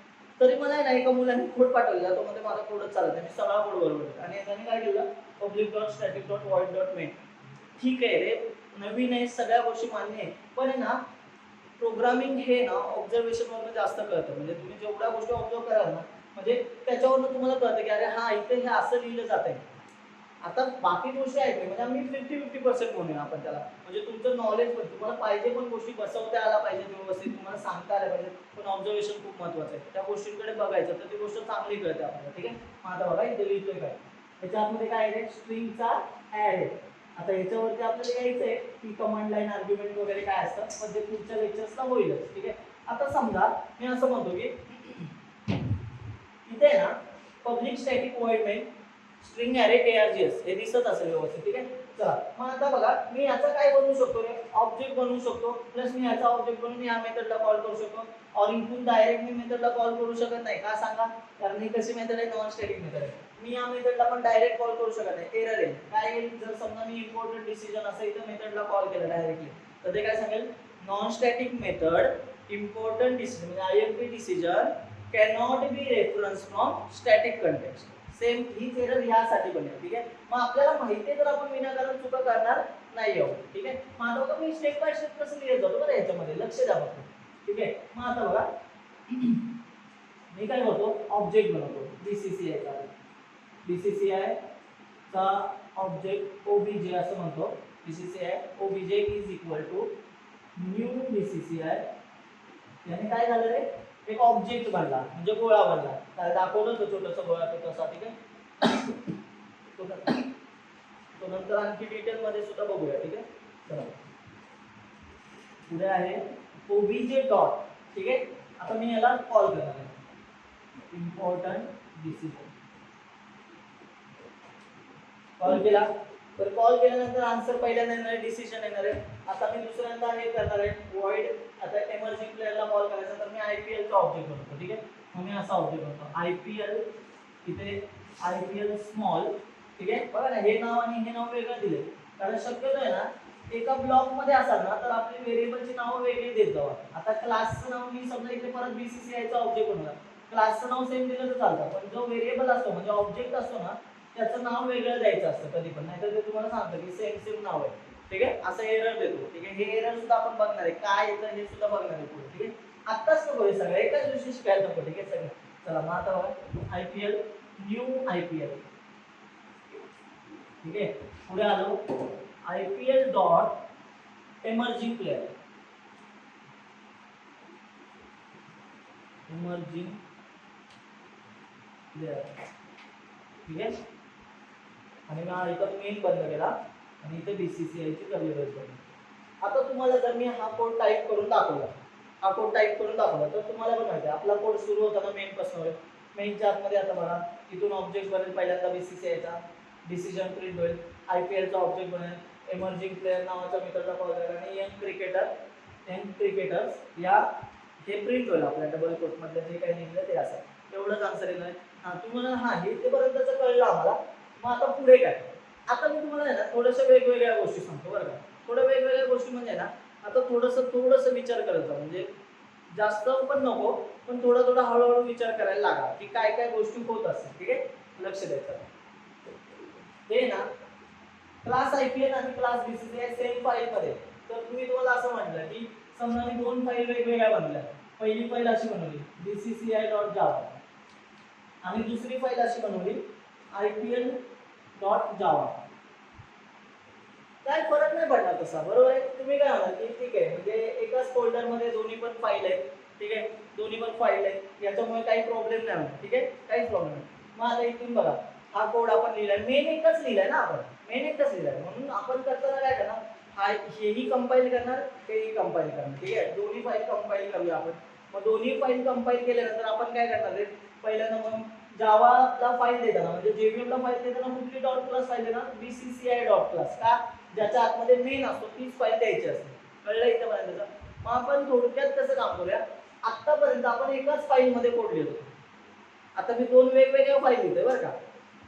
तरी मला आहे ना एका मुलाने कोड पाठवलेला, तो मध्ये माझा कोडच चालत नाही, मी सगळा कोड बरोबर. आणि त्याने काय केलं, public dot static dot void dot main. ठीक आहे रे, नवीन आहे, सगळ्या गोष्टी मान्य आहे, पण आहे ना प्रोग्रामिंग हे ना ऑब्झर्वेशनवरून जास्त कळतं. म्हणजे तुम्ही जेवढ्या गोष्टी ऑब्झर्व कराल ना, म्हणजे त्याच्यावरून तुम्हाला कळतं की अरे हा इथे हे असं लिहिलं जात आहे. आता बाकी गोष्टी आहेत म्हणजे आम्ही 50-50% म्हणूया आपण त्याला, म्हणजे तुमचं नॉलेज पण तुम्हाला पाहिजे, पण गोष्टी बसवता आला पाहिजे व्यवस्थित, तुम्हाला सांगता आल्या पाहिजे, पण ऑब्झर्वेशन खूप महत्वाचं आहे. त्या गोष्टींकडे बघायचं तर ती गोष्ट चांगली कळते आपल्याला. ठीक आहे, मग आता बघा इथे लिहितोय काय, त्याच्या आतमध्ये काय आहे, स्ट्रिंगचा ऍड आहे. आता याच्यावरती आपल्याला यायचं आहे की कमांड लाईन आर्ग्युमेंट वगैरे काय असतात, पण ते पुढच्या लेक्चर्सला होईलच. ठीक आहे, आता समजा मी असं म्हणतो की इथे ना public static void main string array ARGS हे दिसत असेल व्यवस्थित. ठीक आहे, चला मग आता बघा मी याचा काय बनवू शकतो रे, ऑब्जेक्ट बनवू शकतो, प्लस मी याचा ऑब्जेक्ट बनवून या मेथडला कॉल करू शकतो. और इथून डायरेक्ट मी मेथडला कॉल करू शकत नाही का, सांगा, कारण ही कशी मेथड आहे, नॉन स्टॅटिक मेथड आहे. मी या मेथडला पण डायरेक्ट कॉल करू शकत नाही, एरर आहे. काय येईल, जर समजा मी इम्पॉर्टंट डिसिजन असं इथं मेथडला कॉल केलं डायरेक्टली, तर ते काय सांगेल, non static method important decision म्हणजे IMP decision cannot be reference from static context. Same हीच एरर यासाठी पण आहे. ठीक आहे, मग आपल्याला माहिती आहे तर आपण विनाकारण चुका करणार नाही आहोत. ठीक आहे, मग आता बघा मी स्टेप बाय स्टेप कसं लिहित जातो बरं याच्यामध्ये, लक्ष द्या फक्त. ठीक आहे, मग आता बघा मी काय करतो, ऑब्जेक्ट बनवतो BCCI चा ऑब्जेक्ट ओबीजे असं म्हणतो. BCCI OBJ is equal to new BCCI. याने काय झालं रे, एक ऑब्जेक्ट बनला म्हणजे गोळा बनला. काय दाखवलं तो छोटासा गोळा तो तसा. ठीक आहे, तो नंतर आणखी डिटेल मध्ये सुद्धा बघूया. ठीक आहे, चला पुढे आहे ओबीजे डॉट. ठीक आहे, आता मी याला कॉल करणार आहे इम्पॉर्टंट डिसिजन. कॉल केला तर कॉल केल्यानंतर आन्सर पहिल्यांदा येणार आहे, डिसिजन येणार आहे. आता मी दुसऱ्यांदा हे करणार आहे वॉइड. आता एमर्जिंग प्लेयरला कॉल करायचा तर मी आयपीएल चा ऑब्जेक्ट बनवतो. ठीक आहे, मग मी असा ऑब्जेक्ट बनवतो आयपीएल. इथे आयपीएल स्मॉल. ठीक आहे, बघा ना हे नाव आणि हे नाव वेगळं दिले, कारण शक्यतो आहे ना एका ब्लॉक मध्ये असाल ना तर आपली व्हेरिएबलची नाव वेगळी देत जाऊ. आता क्लासचं नाव मी समजा इथे परत बीसीसीआय चा ऑब्जेक्ट बनवला, क्लासचं नाव सेम दिलं तर चालतं, पण जो व्हेरिएबल असतो म्हणजे ऑब्जेक्ट असतो ना त्याचं नाव वेगळं द्यायचं असतं कधी पण, नाहीतर ते तुम्हाला सांगतं की सेम सेम नाव आहे. ठीक आहे, असं एरर देतो. ठीक आहे, हे एरर सुद्धा आपण बघणार आहे काय येतं हे सुद्धा बघणार आहे पुढे. ठीक आहे, आत्ताच नको हे सगळं एकाच दिवशी शिकायला नको. ठीक आहे सगळं. चला मग आता बघा आयपीएल न्यू आयपीएल. ठीक आहे, पुढे आलो IPL dot emerging player. Emerging player. ठीक आहे, आणि मी इथं मेन बंद केला आणि इथे बीसीसीआय ची कर्ली ब्रेस बनवली. आता तुम्हाला जर मी हा कोड टाईप करून दाखवला, हा कोड टाईप करून दाखवला तर तुम्हाला पण माहिती आहे आपला कोड सुरू होताना मेन पासून होईल. मेनच्या आतमध्ये आता बघा इथून ऑब्जेक्ट बनेल पहिल्यांदा बीसीसीआयचा, डिसिजन प्रिंट होईल, आयपीएलचा ऑब्जेक्ट बनेल, एमर्जिंग प्लेयर नावाचा मेथडला कॉल करेल आणि यंग क्रिकेटर्स या हे प्रिंट होईल आपल्या डबल कोट मधलं जे काही निघलं ते असं. एवढंच आन्सर येणार. हा तुम्हाला हा हे तेपर्यंतच कळलं आम्हाला. मग आता पुढे काय, आता मी तुम्हाला आहे ना थोडंसं वेगवेगळ्या गोष्टी सांगतो बरं का. थोड्या वेगवेगळ्या गोष्टी म्हणजे ना आता थोडंसं विचार करायचा, म्हणजे जास्त पण नको पण थोडा हळूहळू विचार करायला लागा की काय काय गोष्टी होत असतात. ठीक आहे, लक्ष द्यायचं. हे ना क्लास आयपीएल आणि क्लास बीसीसीआय सेम फाईल मध्ये, तर तुम्ही तुम्हाला असं म्हटलं की समजा मी दोन फाईल वेगवेगळ्या बनवल्या. पहिली फाईल अशी बनवली bcci.java आणि दुसरी फाईल अशी बनवली ipl.java. काय फरक नाही पडणार तसा, बरोबर आहे. तुम्ही काय म्हणाल की ठीक आहे म्हणजे एकाच फोल्डर मध्ये दोन्ही पण फाईल आहेत. ठीक आहे, दोन्ही पण फाईल आहेत याच्यामुळे काही प्रॉब्लेम नाही होणार. ठीक आहे, काहीच प्रॉब्लेम नाही. मग आता इथून बघा हा कोड आपण लिहिलाय, मेन एकच लिहिलाय ना आपण, मेन एकच लिहिलाय म्हणून आपण करताना काय करणार, हा हेही कंपाईल करणार हेही कंपाईल करणार. ठीक आहे, दोन्ही फाईल कंपाईल करूया आपण. मग दोन्ही फाईल कंपाईल केल्यानंतर आपण काय करणार आहे, पहिल्यांदा मग जावाला फाईल देताना म्हणजे जेव्हीएम ला फाईल देताना कुठली डॉट क्लास फाईल देणार, बीसीसीआय डॉट क्लास. का, ज्याच्या आतमध्ये मेन असतो तीच फाईल द्यायची असते. कळलं इथपर्यंत. मग आपण थोडक्यात कसं काम करूया, आतापर्यंत आपण एकाच फाईल मध्ये कोड लिहितो. आता मी दोन वेगवेगळ्या फाईल लिहितोय बरं का.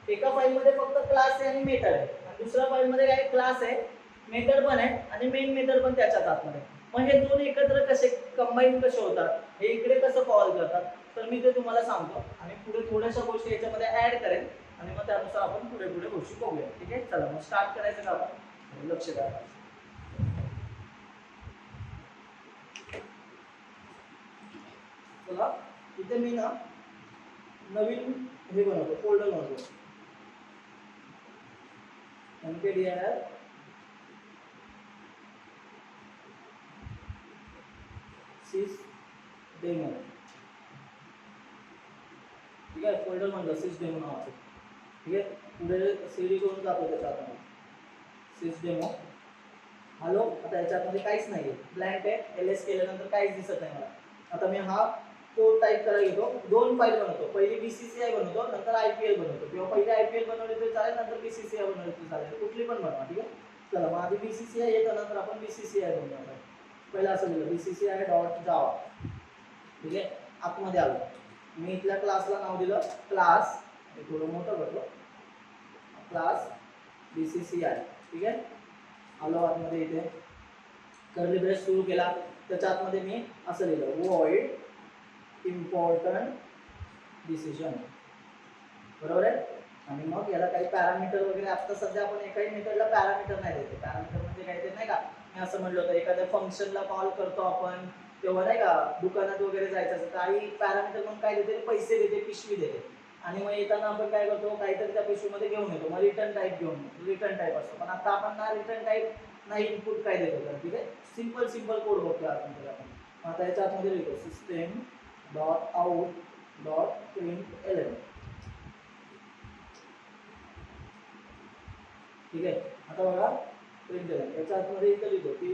एका फाईल मध्ये फक्त क्लास आहे आणि मेथड आहे, आणि दुसऱ्या फाईल मध्ये काय क्लास आहे मेथड पण आहे आणि मेन मेथड पण त्याच्याच आतमध्ये. मग हे दोन एकत्र कसे कंबाईन कसे होतात, हे इकडे कसं कॉल करतात, तर मी ते तुम्हाला सांगतो आणि पुढे थोड्याशा गोष्टी याच्यामध्ये ऍड करेन आणि मग त्यानुसार आपण पुढे गोष्टी बघूया. ठीक आहे, चला मग स्टार्ट करायचं का आपण, लक्ष द्या. चला इथे मी ना नवीन हे बनवतो, फोल्डर बनवतो mkdir sysdemo. ठीक आहे, फोल्डर म्हणलं sysdemo नावाचं. ठीक आहे, पुढे सीडी करून जातो त्याच्यात sysdemo. हॅलो, आता याच्यामध्ये काहीच नाहीये, ब्लँक आहे. एलएस केल्यानंतर काहीच दिसत नाही मला. आता मी हा कोड टाईप करायला घेतो, दोन फाईल बनवतो, पहिली बीसीसीआय बनवतो नंतर आयपीएल बनवतो, किंवा पहिले आयपीएल बनवले तरी चालेल नंतर बीसीसीआय बनवले तरी चालेल, कुठली पण बनवा. ठीक आहे, चला मग आधी बीसीसीआय येतं नंतर आपण बीसीसीआय बनवणार. पहिला असं लिहिलं bcci.java. ठीक आहे, आतमध्ये आलो मी, इथल्या क्लासला नाव दिलं क्लास, थोडं मोठं करतो, क्लास बीसीसीआय. ठीक आहे, आलो आतमध्ये, इथे कर्ली ब्रेस सुरू केला, त्याच्या आतमध्ये मी असं लिहिलं वॉइड इम्पॉर्टंट डिसिजन. बरोबर आहे. आणि मग याला काही पॅरामीटर वगैरे, आता सध्या आपण एकाही मेथडला पॅरामीटर नाही देतो. पॅरामीटर म्हणजे काय ते नाही का, मी असं म्हणलं होतं एखाद्या फंक्शनला कॉल करतो आपण तेव्हा नाही का दुकानात वगैरे जायचं असतं, काही पॅरामीटर म्हणून काय देते, पैसे देते, पिशवी देते. आणि मग येताना आपण काय करतो, काहीतरी त्या पिशवीमध्ये घेऊन येतो, मग रिटर्न टाईप घेऊन येतो, रिटर्न टाईप असतो. पण आता आपण ना रिटर्न टाईप नाही इनपुट काय देतो तर, ठीक आहे. सिंपल कोड बघतो आपण त्याला. आता याच्या आतमध्ये लिहितो system dot out dot print ठीक आहे. आता बघा प्रिंट याच्या आतमध्ये इथं लिहितो की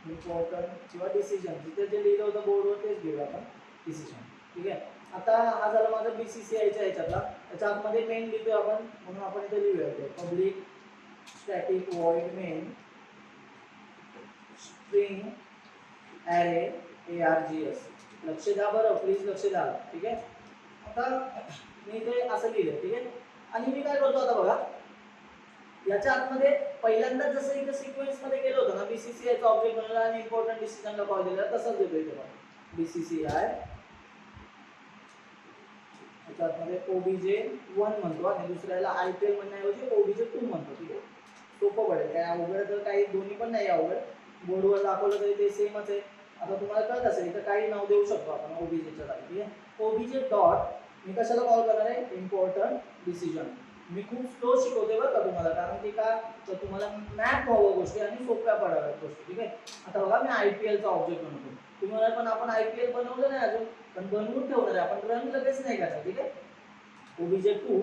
इम्पॉर्टंट किंवा डिसिजन, जिथे जे लिहिलं होतं बोर्डवर तेच घेऊया आपण, डिसिजन. ठीक आहे. आता हा झाला माझा BCCIच्या याच्यातला. याच्या आतमध्ये मेन लिहितोय आपण, म्हणून आपण इथे लिहूया public static void main string array ARGS. लक्ष द्या बरं, प्लीज लक्ष द्या. ठीक आहे. आता मी ते असं लिहिलं. ठीक आहे. आणि मी काय करतो आता बघा, याच्या आतमध्ये पहिल्यांदा जसं इथं सिक्वेन्स मध्ये गेलो होतो ना, BCCIचा ऑब्जेक्ट बनवला आणि इम्पॉर्टंट डिसिजनला कॉल दिला, तसंच देतो इथे बघा. BCCI याच्या आतमध्ये OBJ1 म्हणतो आणि दुसऱ्याला IPL म्हणण्याऐवजी OBJ2 म्हणतो. ठीक आहे. सोपं पडेल, काय अवघड तर काही दोन्ही पण नाही अवघड. बोर्डवर दाखवलं तरी ते सेमच आहे. आता तुम्हाला कळत असेल इथं काही नाव देऊ शकतो आपण OBJच्या जागी. ठीक आहे. OBJ डॉट मी कशाला कॉल करणार आहे, इम्पॉर्टंट डिसिजन. मी खूप स्लो शिकवते बरं का तुम्हाला, कारण की का तर तुम्हाला मॅप व्हावं गोष्टी आणि सोप्या पडाव्यात गोष्टी. ठीक आहे. आता बघा मी IPLचा ऑब्जेक्ट बनवतो. तुम्ही म्हणाल पण आपण IPL बनवलं नाही अजून, पण बनवून ठेवणार आहे आपण, रन लगेच नाही करायचं. ठीक आहे. OBJ2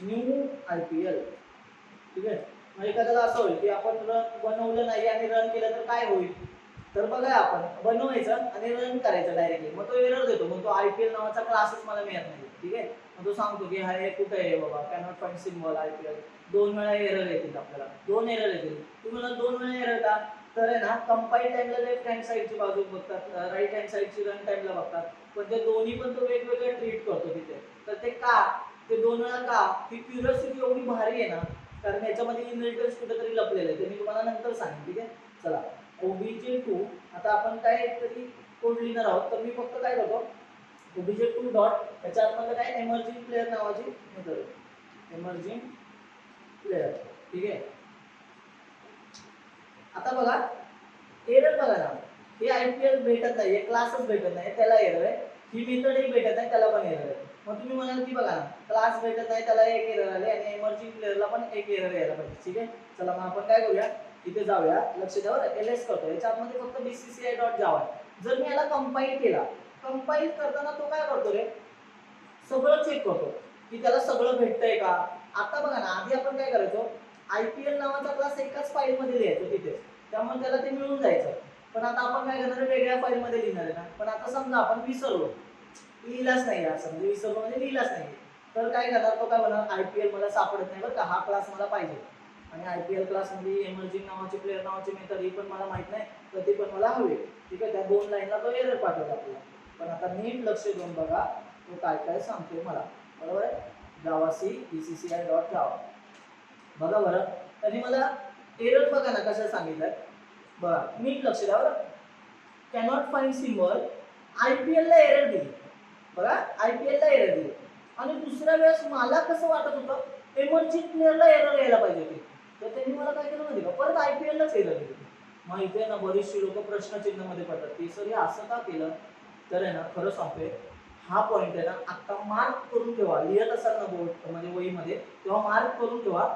new IPL. ठीक आहे. मग एखाद्याला असं होईल की आपण रन बनवलं नाही आणि रन केलं तर काय होईल, तर बघा आपण बनवायचं आणि रन करायचं डायरेक्टली, मग तो एरर देतो, मग तो IPL नावाचा क्लासच मला मिळत नाही. ठीक आहे. मग तो सांगतो की हे कुठे आहे बाबा, कॅनॉट फाइंड सिम्बॉल IPL. 2 वेळा एरर येतील आपल्याला, 2 एरर येतील. तुम्हाला 2 वेळा एरर का, तर आहे ना कंपाईल टाइमला लेफ्ट हँड साईडची बाजू बघतात, राईट हँड साईडची रन टाइमला बघतात, पण ते दोन्ही पण तो वेगवेगळं ट्रीट करतो तिथे. तर ते का, ते 2 वेळा का, ती क्युरियोसिटी एवढी भारी आहे ना, कारण याच्यामध्ये इनहेरिटन्स कुठेतरी लपलेलं आहे, ते मी तुम्हाला नंतर सांगेन. ठीक आहे. चला OBJ2 आता आपण काय तरी कोड लिहिणार आहोत, तर मी फक्त काय करतो, OBJ2 डॉट याच्या आतमध्ये काय एमर्जिंग प्लेअर नावाची मेथड आहे, एमर्जिंग प्लेअर. ठीक आहे. आता बघा एरर बघा ना, हे IPL भेटत नाही, क्लासच भेटत नाही, त्याला एरर आहे. ही मेथडही भेटत नाही, त्याला पण एरर आहे. मग तुम्ही म्हणाल की बघा ना, क्लास भेटत नाही त्याला एक एरर आले आणि एमर्जिंग प्लेअरला पण एक एरर यायला पाहिजे. ठीक आहे. चला मग आपण काय करूया, इथे जाऊया, लक्ष द्या बरं, LS करतो. याच्या आतमध्ये फक्त BCCI डॉट जावा. जर मी याला कंपाईल केला, कंपाईल करताना तो काय करतो रे, सगळं चेक करतो की त्याला सगळं भेटतंय का. आता बघा ना, आधी आपण काय करायचो, IPL नावाचा क्लास एकाच फाईल मध्ये लिहायचो तिथे, त्यामुळे त्याला ते मिळून जायचं. पण आता आपण काय करणार, वेगळ्या फाईल मध्ये लिहिणार आहे ना. पण आता समजा आपण विसरलो, लिहिलाच नाही, असं म्हणजे विसरलो म्हणजे लिहिलाच नाही, तर काय करणार, तो काय म्हणणार IPL मला सापडत नाही बरं का, हा क्लास मला पाहिजे. आणि IPL क्लास मध्ये एमर्जिंग नावाची प्लेअर नावाची मेथड ही पण मला माहित नाही, तर ती पण मला हवी. ठीक आहे. त्या 2 लाईनला तो एरर पाठवला आपल्याला. पण आता नीट लक्ष देऊन बघा तो काय काय सांगतोय मला. बरोबर आहे. जावा सी BCCI डॉट जावा. बघा बरं, त्यांनी मला एरर बघा ना कशा सांगितलं बघा, नीट लक्ष द्या बरं. कॅनॉट फाइंड सिम्बॉल IPL ला एरर दिली बघा, IPL ला एरर दिली. आणि दुसऱ्या वेळेस मला कसं वाटत होतं, एमर्जिंग प्लेअरला एरर यायला पाहिजे होती, तर त्यांनी मला काय केलं माहिती का, परत IPL लाच एरर दिली. मग इथे ना बरीचशी लोक प्रश्नचिन्ह मध्ये पडतात की सर हे असं का केलं. तर आहे ना, खरं सांगतोय, हा पॉईंट आहे ना, आता मार्क करून ठेवा, लिहित असाल ना बोर्ड म्हणजे वहीमध्ये, तेव्हा मार्क करून ठेवा.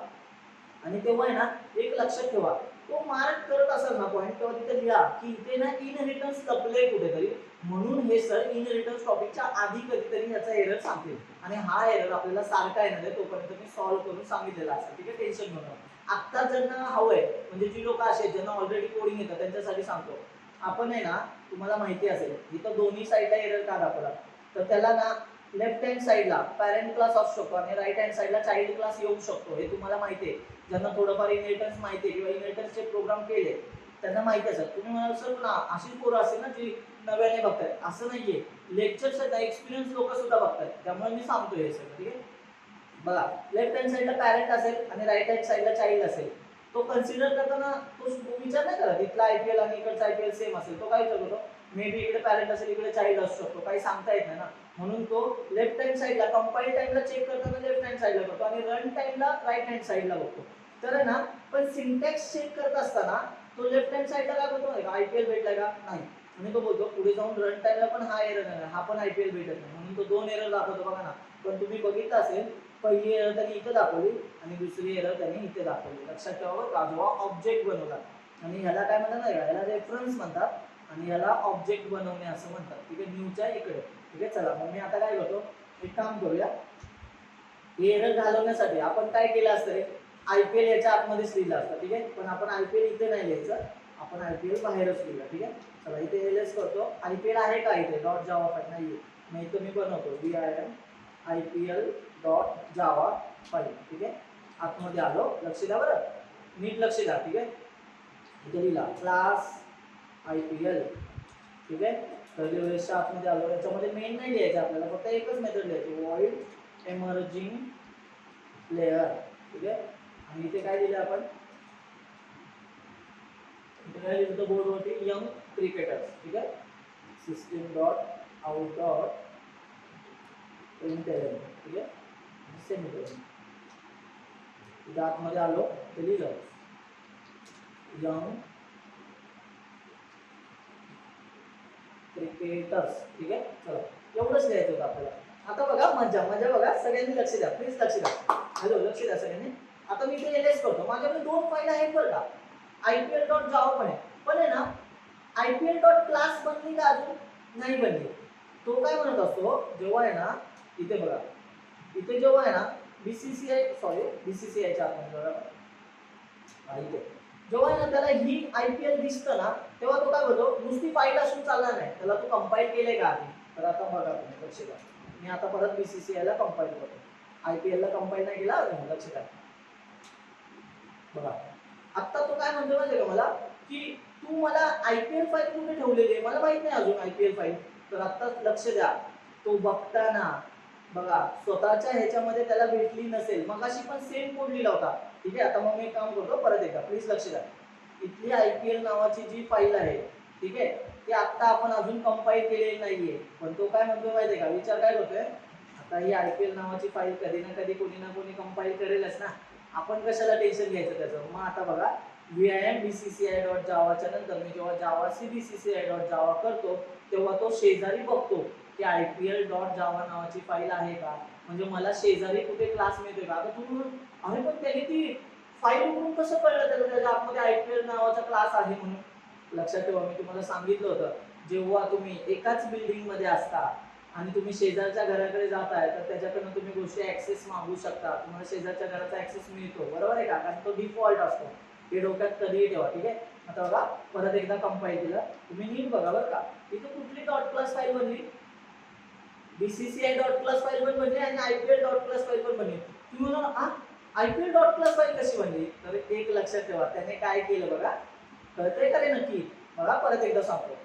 आणि तेव्हा आहे ना एक लक्षात ठेवा, तो मार्क करत असाल ना पॉईंट, तेव्हा तिथे लिहा की इथे ना इनहेरिटन्स लपले कुठेतरी, म्हणून हे सर इनहेरिटन्स टॉपिकच्या आधी कधीतरी याचा एरर सांगतील. आणि हा एरर आपल्याला सारखा येणार आहे, तोपर्यंत मी सॉल्व्ह करून सांगितलेला असेल. ठीक आहे. टेन्शन घेऊ नका. आत्ता ज्यांना हवंय, म्हणजे जी लोक असे आहेत ज्यांना ऑलरेडी कोडिंग येतं, त्यांच्यासाठी सांगतो. आपण आहे ना, तुम्हाला माहिती असेल इथं दोन्ही साईडला एरर का दाखवला, तर त्याला ना लेफ्ट हँड साईडला पॅरेंट क्लास असू शकतो आणि राईट हँड साईडला चाइल्ड क्लास येऊ शकतो. हे तुम्हाला माहिती आहे, ज्यांना थोडंफार इनहेरिटन्स माहिती आहे किंवा इनहेरिटन्सचे प्रोग्राम केले त्यांना माहिती असेल. तुम्ही म्हणाल सर ना अशीच पोरं असेल ना जी नव्याने बघतायत, असं नाहीये. लेक्चर्स आहेत, एक्सपिरियन्स लोक सुद्धा बघतायत, त्यामुळे मी सांगतोय हे सगळं. ठीक आहे. बघा, लेफ्ट हँड साईडला पॅरेंट असेल आणि राईट हँड साईडला चाइल्ड असेल, तो कन्सिडर करताना तो विचार नाही करत इथला IPL आणि इकडचा IPL सेम असेल, तो काय विचार करतो, मे बी इकडे पॅरेंट असेल इकडे चाइल्ड असू शकतो, काही सांगता येत नाही ना. म्हणून तो लेफ्ट हँड साईडला कंपाईल टाइमला चेक करताना लेफ्ट हँड साईडला करतो आणि रन टाइमला राईट हँड साईडला बघतो. तर आहे ना, पण सिंटॅक्स चेक करत असताना तो लेफ्ट हँड साईडला काय करतो, IPL भेटलाय का नाही, आणि तो बोलतो पुढे जाऊन रन टाइमला पण हा एरर आहे, हा पण IPL भेटत नाही, म्हणून तो 2 एरर दाखवतो. बघा ना, पण तुम्ही बघितलं असेल पहिली एरर त्यांनी इथं दाखवली आणि दुसरी एरर त्यांनी इथे दाखवली. लक्षात ठेवा बरं का, जेव्हा ऑब्जेक्ट बनवला आणि ह्याला काय म्हणतात नाही का, ह्याला रेफरन्स म्हणतात आणि ह्याला ऑब्जेक्ट बनवणे असं म्हणतात. ठीक आहे, न्यूच्या इकडे. ठीक आहे, चला मग मी आता काय करतो, एक काम करूया. एरर घालवण्यासाठी आपण काय केलं असतं, IPL याच्या आतमध्येच लिहिलं असतं. ठीक आहे, पण आपण IPL इथे नाही लिहायचं, आपण IPL बाहेरच लिहिलं. ठीक आहे, चला इथे एलएस करतो. IPL आहे का इथे डॉट जावा फाईल नाही, मग इथं मी बनवतो VIM IPL डॉट जावा फाईल. ठीक आहे, आतमध्ये आलो. लक्ष द्या बरं, नीट लक्ष द्या. ठीक आहे, इथे लिहिला क्लास IPL. ठीक आहे, कर्ली ब्रेसच्या आतमध्ये आलो. याच्यामध्ये मेन नाही लिहायचं आपल्याला, फक्त एकच मेथड लिहायची, वॉइड एमर्जिंग प्लेयर. ठीक आहे, आणि इथे काय लिहिलं आपण, इथे काय लिहिलं होतं बोर्डवरती, यंग क्रिकेटर्स. ठीक आहे, system dot out dot println. ठीक आहे, सेमीकोलन. इथे आतमध्ये आलो ते लिहिलं यंग क्रिकेटर्स. ठीक आहे, चला एवढंच लिहायचं होतं आपल्याला. आता बघा मजा मजा बघा, सगळ्यांनी लक्ष द्या, प्लीज लक्ष द्या. हॅलो, लक्ष द्या सगळ्यांनी. आता मी इथे एलएस करतो. माझ्याकडे दोन फाईल आहेत बरं का, IPL डॉट जावा पण आहे. पण आहे ना, IPL डॉट क्लास बनली का अजून नाही बनली. तो काय म्हणत असतो जेव्हा आहे ना, इथे बघा, इथे जेव्हा आहे ना BCCIच्या आतमध्ये बघा, इथे जेव्हा आहे ना त्याला ही IPL दिसतं ना, तेव्हा तो काय होतो, नुसती फाईल असून चालणार नाही, त्याला तो कंपाईल केले का आधी. तर आता बघा तुम्ही लक्ष द्या, मी आता परत BCCIला कंपाईल करतो. IPL ला कंपाईल नाही केला, लक्ष द्या बघा. आता तो काय म्हणतो माहिती का मला, की तू मला IPL फाईल कुठे ठेवलेली आहे, मला माहित नाही अजून IPL फाईल. तर आता लक्ष द्या, तो बघताना बघा स्वतःच्या ह्याच्यामध्ये त्याला भेटली नसेल, मग अशी पण सेम कोड लिहिला होता. ठीक आहे, आता मग मी काम करतो परत एकदा, प्लीज लक्ष द्या. इथली IPL नावाची जी फाईल आहे, ठीक आहे, ती आता आपण अजून कंपाईल केलेली नाहीये. पण तो काय म्हणतो माहितीये का, विचार काय करतोय, आता ही IPL नावाची फाईल कधी ना कधी कोणी ना कोणी कंपाईल करेलच ना, आपण कशाला टेन्शन घ्यायचं त्याचं. मग आता बघा VIM BCCI डॉट जावाच्या नंतर मी जेव्हा जावा BCCI डॉट जावा करतो, तेव्हा तो शेजारी बघतो की IPL डॉट जावा नावाची फाईल आहे का, म्हणजे मला शेजारी कुठे क्लास मिळतोय का. आता तुम्ही अरे पण त्याने ती फाईल उघडून कसं कळलं त्याला त्याच्या आतमध्ये IPL नावाचा क्लास आहे म्हणून. लक्षात ठेवा, मी तुम्हाला सांगितलं होतं, जेव्हा तुम्ही एकाच बिल्डिंग मध्ये असता आणि तुम्ही शेजारच्या घराकडे जाताय, तर त्याच्याकडनं तुम्ही गोष्टी ऍक्सेस मागू शकता, तुम्हाला शेजारच्या घराचा ऍक्सेस मिळतो, बरोबर आहे का, कारण तो डिफॉल्ट असतो. हे डोक्यात कधीही ठेवा. ठीक आहे, आता बघा परत एकदा कंपाईल केलं, तुम्ही नीट बघा बरं का, इथे कुठली डॉट क्लास फाईल बनली, BCCI डॉट क्लास फाईल पण बनली आणि IPL डॉट क्लास फाईल पण बनली. तुम्ही म्हणा IPL डॉट क्लास फाईल कशी बनली, तर एक लक्षात ठेवा, त्याने काय केलं बघा, कळतंय का रे नक्की. बघा परत एकदा सांगतो,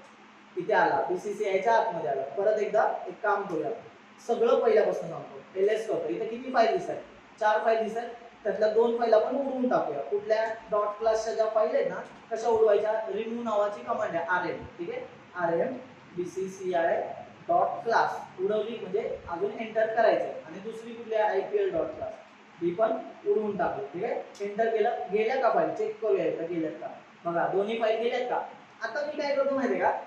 इथे आला BCCIच्या आतमध्ये आला. परत एकदा एक काम करूया, सगळं पहिल्यापासून सांगतो, एलएस करतो. इथे किती फाईल दिसतात, 4 फाईल दिसतात, त्यातल्या 2 फाईल आपण उडवून टाकूया. कुठल्या डॉट क्लासच्या ज्या फाईल आहेत ना, कशा उडवायच्या, रिमूव्ह नावाची कमांड आहे RM. ठीक आहे, RM BCCI डॉट क्लास उडवली म्हणजे अजून एंटर करायचं, आणि दुसरी कुठली आहे IPL डॉट क्लास, ही पण उडवून टाकली. ठीक आहे, एंटर केलं, गेल्या का फाईल चेक करूया इथं गेल्यात का. बघा दोन्ही फाईल गेल्यात का. आता मी काय करतो माहिती आहे का,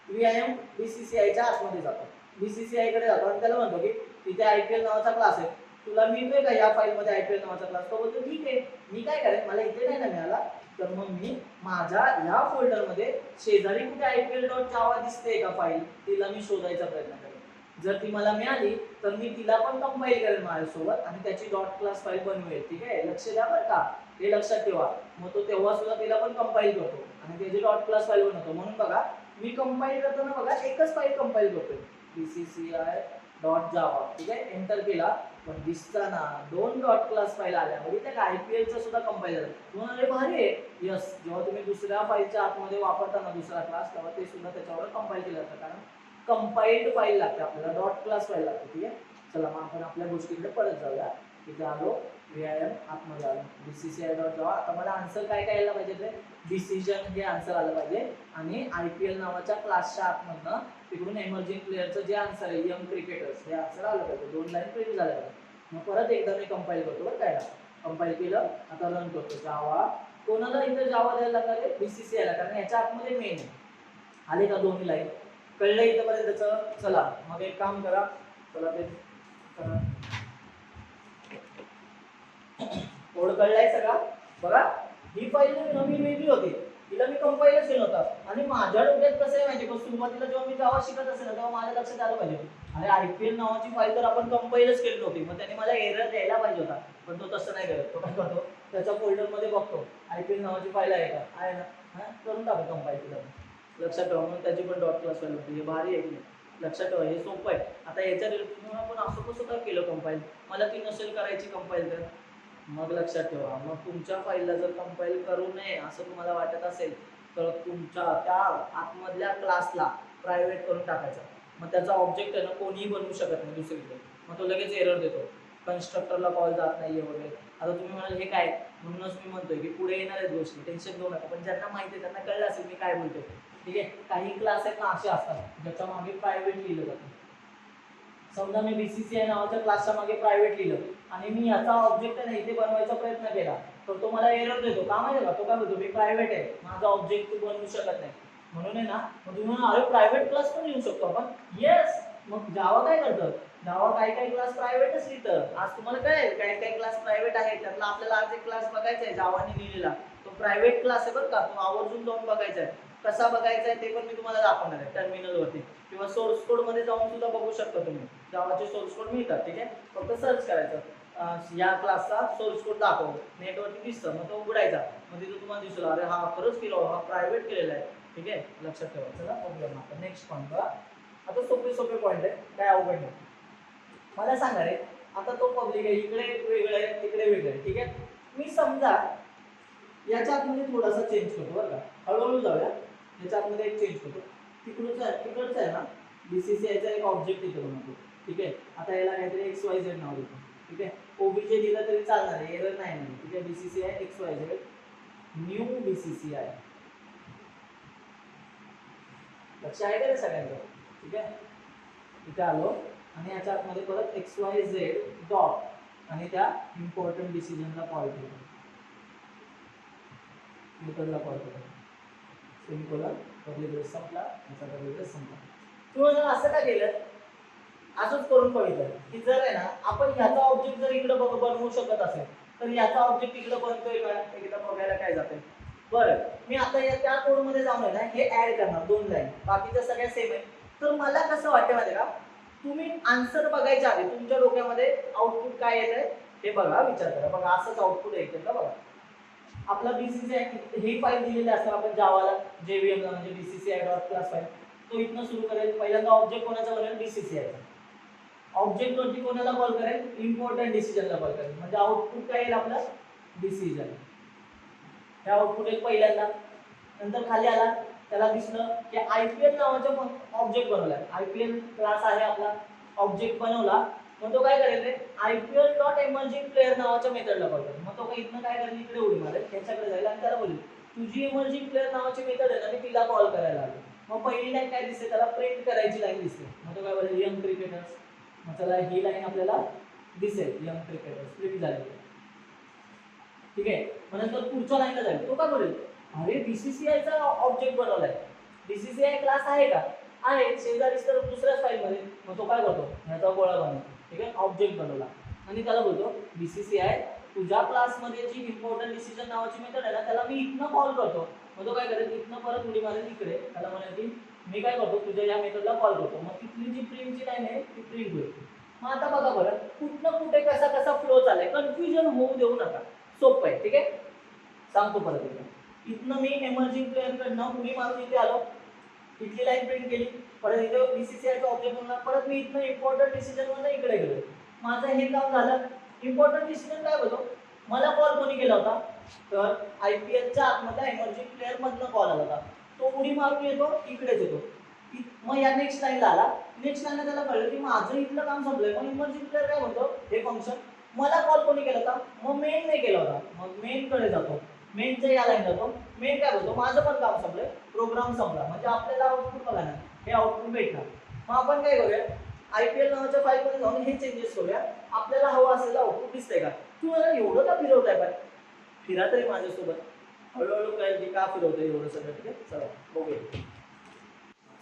VIM BCCIच्या आतमध्ये जातो, BCCI कडे जातो आणि त्याला म्हणतो की तिथे IPL नावाचा क्लास आहे, तुला मिळतोय का या फाईल मध्ये IPL नावाचा क्लास. तो बोलतो ठीक आहे, मी काय करेन, मला इथे नाही ना मिळाला, तर मग मी माझ्या ह्या फोल्डर मध्ये शेजारी कुठे IPL डॉट जावा दिसते का फाईल, तिला मी शोधायचा प्रयत्न करेन. जर ती मला मिळाली तर मी तिला पण कंपाईल करेन माझ्यासोबत आणि त्याची डॉट क्लास फाईल बनवेल. ठीक आहे, लक्ष द्या बरं का, हे लक्षात ठेवा. मग तो तेव्हा सुद्धा तिला पण कंपाईल करतो आणि त्याची डॉट क्लास फाईल बनवतो. म्हणून बघा मी कंपाईल करताना बघा एकच फाईल कंपाईल करतोय, BCCI डॉट जावा. ठीक आहे, एंटर केला, पण दिसताना 2 डॉट क्लास फाईल आल्या, म्हणजे त्या IPLचं सुद्धा कंपाईल झालं. म्हणून अरे भारी आहे. यस, जेव्हा तुम्ही दुसऱ्या फाईलच्या आतमध्ये वापरताना दुसरा क्लास, तेव्हा ते सुद्धा त्याच्यावर कंपाईल केलं जातं, कारण कंपाइल्ड फाईल लागते आपल्याला, डॉट क्लास फाईल लागते. ठीक आहे, चला मग आपण आपल्या गोष्टीकडे परत जाऊया. इथे आलो, VIM आतमध्ये आलो, BCCI डॉट जावा. आता मला आन्सर काय काय यायला पाहिजे, ते डिसिजन हे आन्सर आलं पाहिजे, आणि IPL नावाच्या क्लासच्या आतमधनं तिकडून एमर्जिंग प्लेअरचं जे आन्सर आहे यंग क्रिकेटर्स हे आन्सर आलं पाहिजे. 2 लाईन प्रिंट झाल्या पाहिजे. मग परत एकदा मी कंपाईल करतो बरं काय, कंपाईल केलं, आता रन करतो. जावा कोणाला इथं जावा द्यायला लागणार आहे, BCCIला, कारण याच्या आतमध्ये मेन आहे. आले का दोन्ही लाईन, कळलं इथपर्यंतच. चला मग एक काम करा, चला ते करा. कोड कळलाय सगळा? बघा ही फाईल नवीन वेगळी होती, तिला मी कंपाईलच केलं होतं आणि माझ्या डोक्यात कसं आहे माहिती का, सुरुवातीला जेव्हा मी जावा शिकत असेल ना तेव्हा माझ्या लक्षात आलं पाहिजे अरे IPL नावाची फाईल तर आपण कंपाईलच केली नव्हती, मग त्याने मला एरर द्यायला पाहिजे होता, पण तो तसं नाही करत. तो काय करतो, त्याच्या फोल्डरमध्ये बघतो IPL नावाची फाईल आहे का, आहे ना, हा करून टाकतो कंपाईल तिला. लक्षात ठेवा, म्हणून त्याची पण डॉट क्लास फाईल होती. हे भारी आहे की नाही? लक्षात ठेवा, हे सोपं आहे. आता याच्या रिलेटेड आपण असं कसं काय केलं कंपाईल, मला ती नसेल करायची कंपाईल तर मग लक्षात ठेवा, मग तुमच्या फाईलला जर कंपाईल करू नये असं तुम्हाला वाटत असेल तर तुमच्या त्या आतमधल्या क्लासला प्रायव्हेट करून टाकायचा. मग त्याचा ऑब्जेक्ट आहे ना कोणीही बनवू शकत नाही दुसरीकडे, मग तो लगेच एरर देतो, कन्स्ट्रक्टरला कॉल जात नाहीये वगैरे. आता तुम्ही म्हणाल हे काय, म्हणूनच मी म्हणतोय की पुढे येणार आहेत गोष्टी, टेन्शन घेऊ नका. पण ज्यांना माहिती आहे त्यांना कळलं असेल मी काय बोलतोय. ठीक आहे, काही क्लास आहेत ना असे असतात ज्याच्या मागे प्रायव्हेट लिहिलं जातं. समजा मी BCCI नावाच्या क्लासच्या मागे प्रायव्हेट लिहिलं आणि मी याचा ऑब्जेक्ट आहे ना इथे बनवायचा प्रयत्न केला तर तो मला एरर देतो. का माहिती का, तो काय बोलतो मी प्रायव्हेट आहे, माझा ऑब्जेक्ट तू बनवू शकत नाही. म्हणून आहे ना, मग तुम्ही अरे प्रायव्हेट क्लास पण लिहू शकतो आपण. येस, मग जावा काय करतं, जावा काही क्लास प्रायव्हेटच लिहितं. आज तुम्हाला कळेल काही क्लास प्रायव्हेट आहे, त्यातला आपल्याला आज एक क्लास बघायचा आहे जावाने लिहिलेला, तो प्रायव्हेट क्लास आहे बरं का, तो आवर्जून जाऊन बघायचा आहे. कसा बघायचा आहे ते पण मी तुम्हाला दाखवणार आहे टर्मिनलवरती, किंवा सोर्स कोड मध्ये जाऊन सुद्धा बघू शकता तुम्ही. जावाचे सोर्स कोड मिळतात. ठीक आहे, फक्त सर्च करायचं या क्लासचा सोर्स कोड दाखव, नेटवरती दिसतं, मग तो उघडायचा, मग तिथं तुम्हाला दिसलं अरे हा खरंच केलं, हा प्रायव्हेट केलेला आहे. ठीक आहे, लक्षात ठेवा. चला बघूया आता नेक्स्ट पॉईंट. बघा आता सोपे पॉईंट आहे, काय अवघड नाही. मला सांगा रे, आता तो पब्लिक आहे, इकडे वेगळं आहे तिकडे वेगळं आहे. ठीक आहे, मी समजा याच्या आतमध्ये थोडासा चेंज करतो बरं का, हळूहळू जाऊया. याच्या आतमध्ये एक चेंज करतो, तिकडचं आहे ना BCCIचा एक ऑब्जेक्ट इथे बनवतो. ठीक आहे, आता याला काहीतरी XYZ नाव देतो. ठीक आहे, OBJ दिलं तरी चालणार आहे, एरर नाही आहे. ठीक आहे, BCCI XYZ न्यू BCCI. लक्ष आहे का सगळ्यांचं? ठीक आहे, इथे आलो आणि याच्या आतमध्ये परत XYZ डॉट आणि त्या इम्पॉर्टंट डिसिजनला कॉल केलं, मेथडला कॉल केलं, सेमीकोलन पब्लिक बेस संपला, याचा पब्लिक बेस संपला. तुम्ही जर असं का केलं, असंच करून बघितलं की जर आहे ना आपण ह्याचा ऑब्जेक्ट जर इकडे बनवू शकत असेल तर याचा ऑब्जेक्ट इकडे बनतोय का, एकदा बघायला काय जातंय. बरं, मी आता या त्या कोडमध्ये जाऊन आहे ना हे ऍड करणार 2 लाईन, बाकीच्या सगळ्या सेम आहे. तर मला कसं वाटतं माहिती का, तुम्ही आन्सर बघायच्या आधी तुमच्या डोक्यामध्ये आउटपुट काय येतंय हे बघा, विचार करा. बघा असंच आउटपुट येतं का, बघा आपला BCCI ही फाईल दिलेली असणार आपण जावाला, JVM ला म्हणजे BCCI डॉट क्लास फाईल. तो इथनं सुरू करेल, पहिल्यांदा ऑब्जेक्ट कोणाचा बनेल, BCCI चा. ऑब्जेक्ट वरती कोणाला कॉल करेल, इम्पॉर्टंट डिसिजनला कॉल करेल, म्हणजे आउटपुट काय येईल आपलं, डिसिजन. हे आउटपुट एक पहिल्यांदा. नंतर खाली आला, त्याला दिसलं की IPL नावाचा ऑब्जेक्ट बनवलाय, IPL क्लास आहे आपला, ऑब्जेक्ट बनवला. मग तो काय करेल रे, IPL डॉट एमर्जिंग प्लेअर नावाच्या मेथडला कॉल करेल. मग तो काही इथनं काय करेल, इकडे उडी मारेल, त्याच्याकडे जाईल आणि त्याला बोलेल तुझी एमर्जिंग प्लेअर नावाची मेथड आहे ना मी तिला कॉल करायला आलो. मग पहिली लाईन काय दिसते, त्याला प्रिंट करायची लाईन दिसते. मग तो काय बोलेल, यंग क्रिकेटर्स. मग त्याला ही लाईन आपल्याला दिसेल, यंग क्रिकेटर्स प्रिंट झाली. ठीक आहे, मग नंतर पुढच्या लाईनला जाईल, तो काय बोलेल अरे BCCIचा ऑब्जेक्ट बनवलाय, BCCI क्लास आहे का, आहे शेजारीच तर दुसऱ्याच फाईल मध्ये. मग तो काय करतो, ह्याचा गोळा बनवतो. ठीक आहे, ऑब्जेक्ट बनवला आणि त्याला बोलतो BCCI तुझ्या क्लासमध्ये जी इम्पॉर्टंट डिसिजन नावाची मेथड आहे ना त्याला मी इथनं कॉल करतो. मग तो काय करेल, इथनं परत उडी मारेल इकडे, त्याला म्हणेल की मी काय करतो तुझ्या या मेथडला कॉल करतो. मग तिथली जी प्रिंटची लाईन आहे ती प्रिंट होईल. मग आता बघा बरं, कुठनं कुठे कसा फ्लो चाललाय, कन्फ्युजन होऊ देऊ नका, सोपं आहे. ठीक आहे, सांगतो परत एकदा. इथनं मी एमर्जिंग प्लेअर कडनं उडी मारून इथे आलो, इथली लाईन प्रिंट केली, परत इथे BCCIचा ऑब्जेक्ट बनवला, परत मी इथनं इम्पॉर्टंट डिसिजन मधनं इकडे गेलो. माझं हे काम झालं. इम्पॉर्टंट डिसिजन काय होतो, मला कॉल कोणी केला होता, तर IPLच्या आतमधल्या एमर्जिंग प्लेअर मधनं कॉल आला होता. तो उडी मारून येतो, इकडेच येतो. मग या नेक्स्ट लाईनला आला, नेक्स्ट लाईनला त्याला कळलं की माझं इथलं काम संपलंय. मग इमर्जिंग प्लेअर काय म्हणतो, हे फंक्शन मला कॉल कोणी केला होता, मग मेन ने केला होता. मग मेन कडे जातो, मेनच्या या लाईन जातो. मेन काय बोलतो, माझं पण काम संपलंय, प्रोग्राम संपला. म्हणजे आपल्याला आउटपुट बघा ना, हे आउटपुट भेटणार. मग आपण काय करूया, IPL नावाच्या फाईल मध्ये जाऊन हे चेंजेस करूया, आपल्याला हवं असलेलं आउटपुट दिसतंय का. तू मला एवढं का फिरवताय, पण फिरा तरी माझ्यासोबत, हळूहळू काय की का फिरवतोय एवढं सगळं. ठीक आहे, चला बघूया.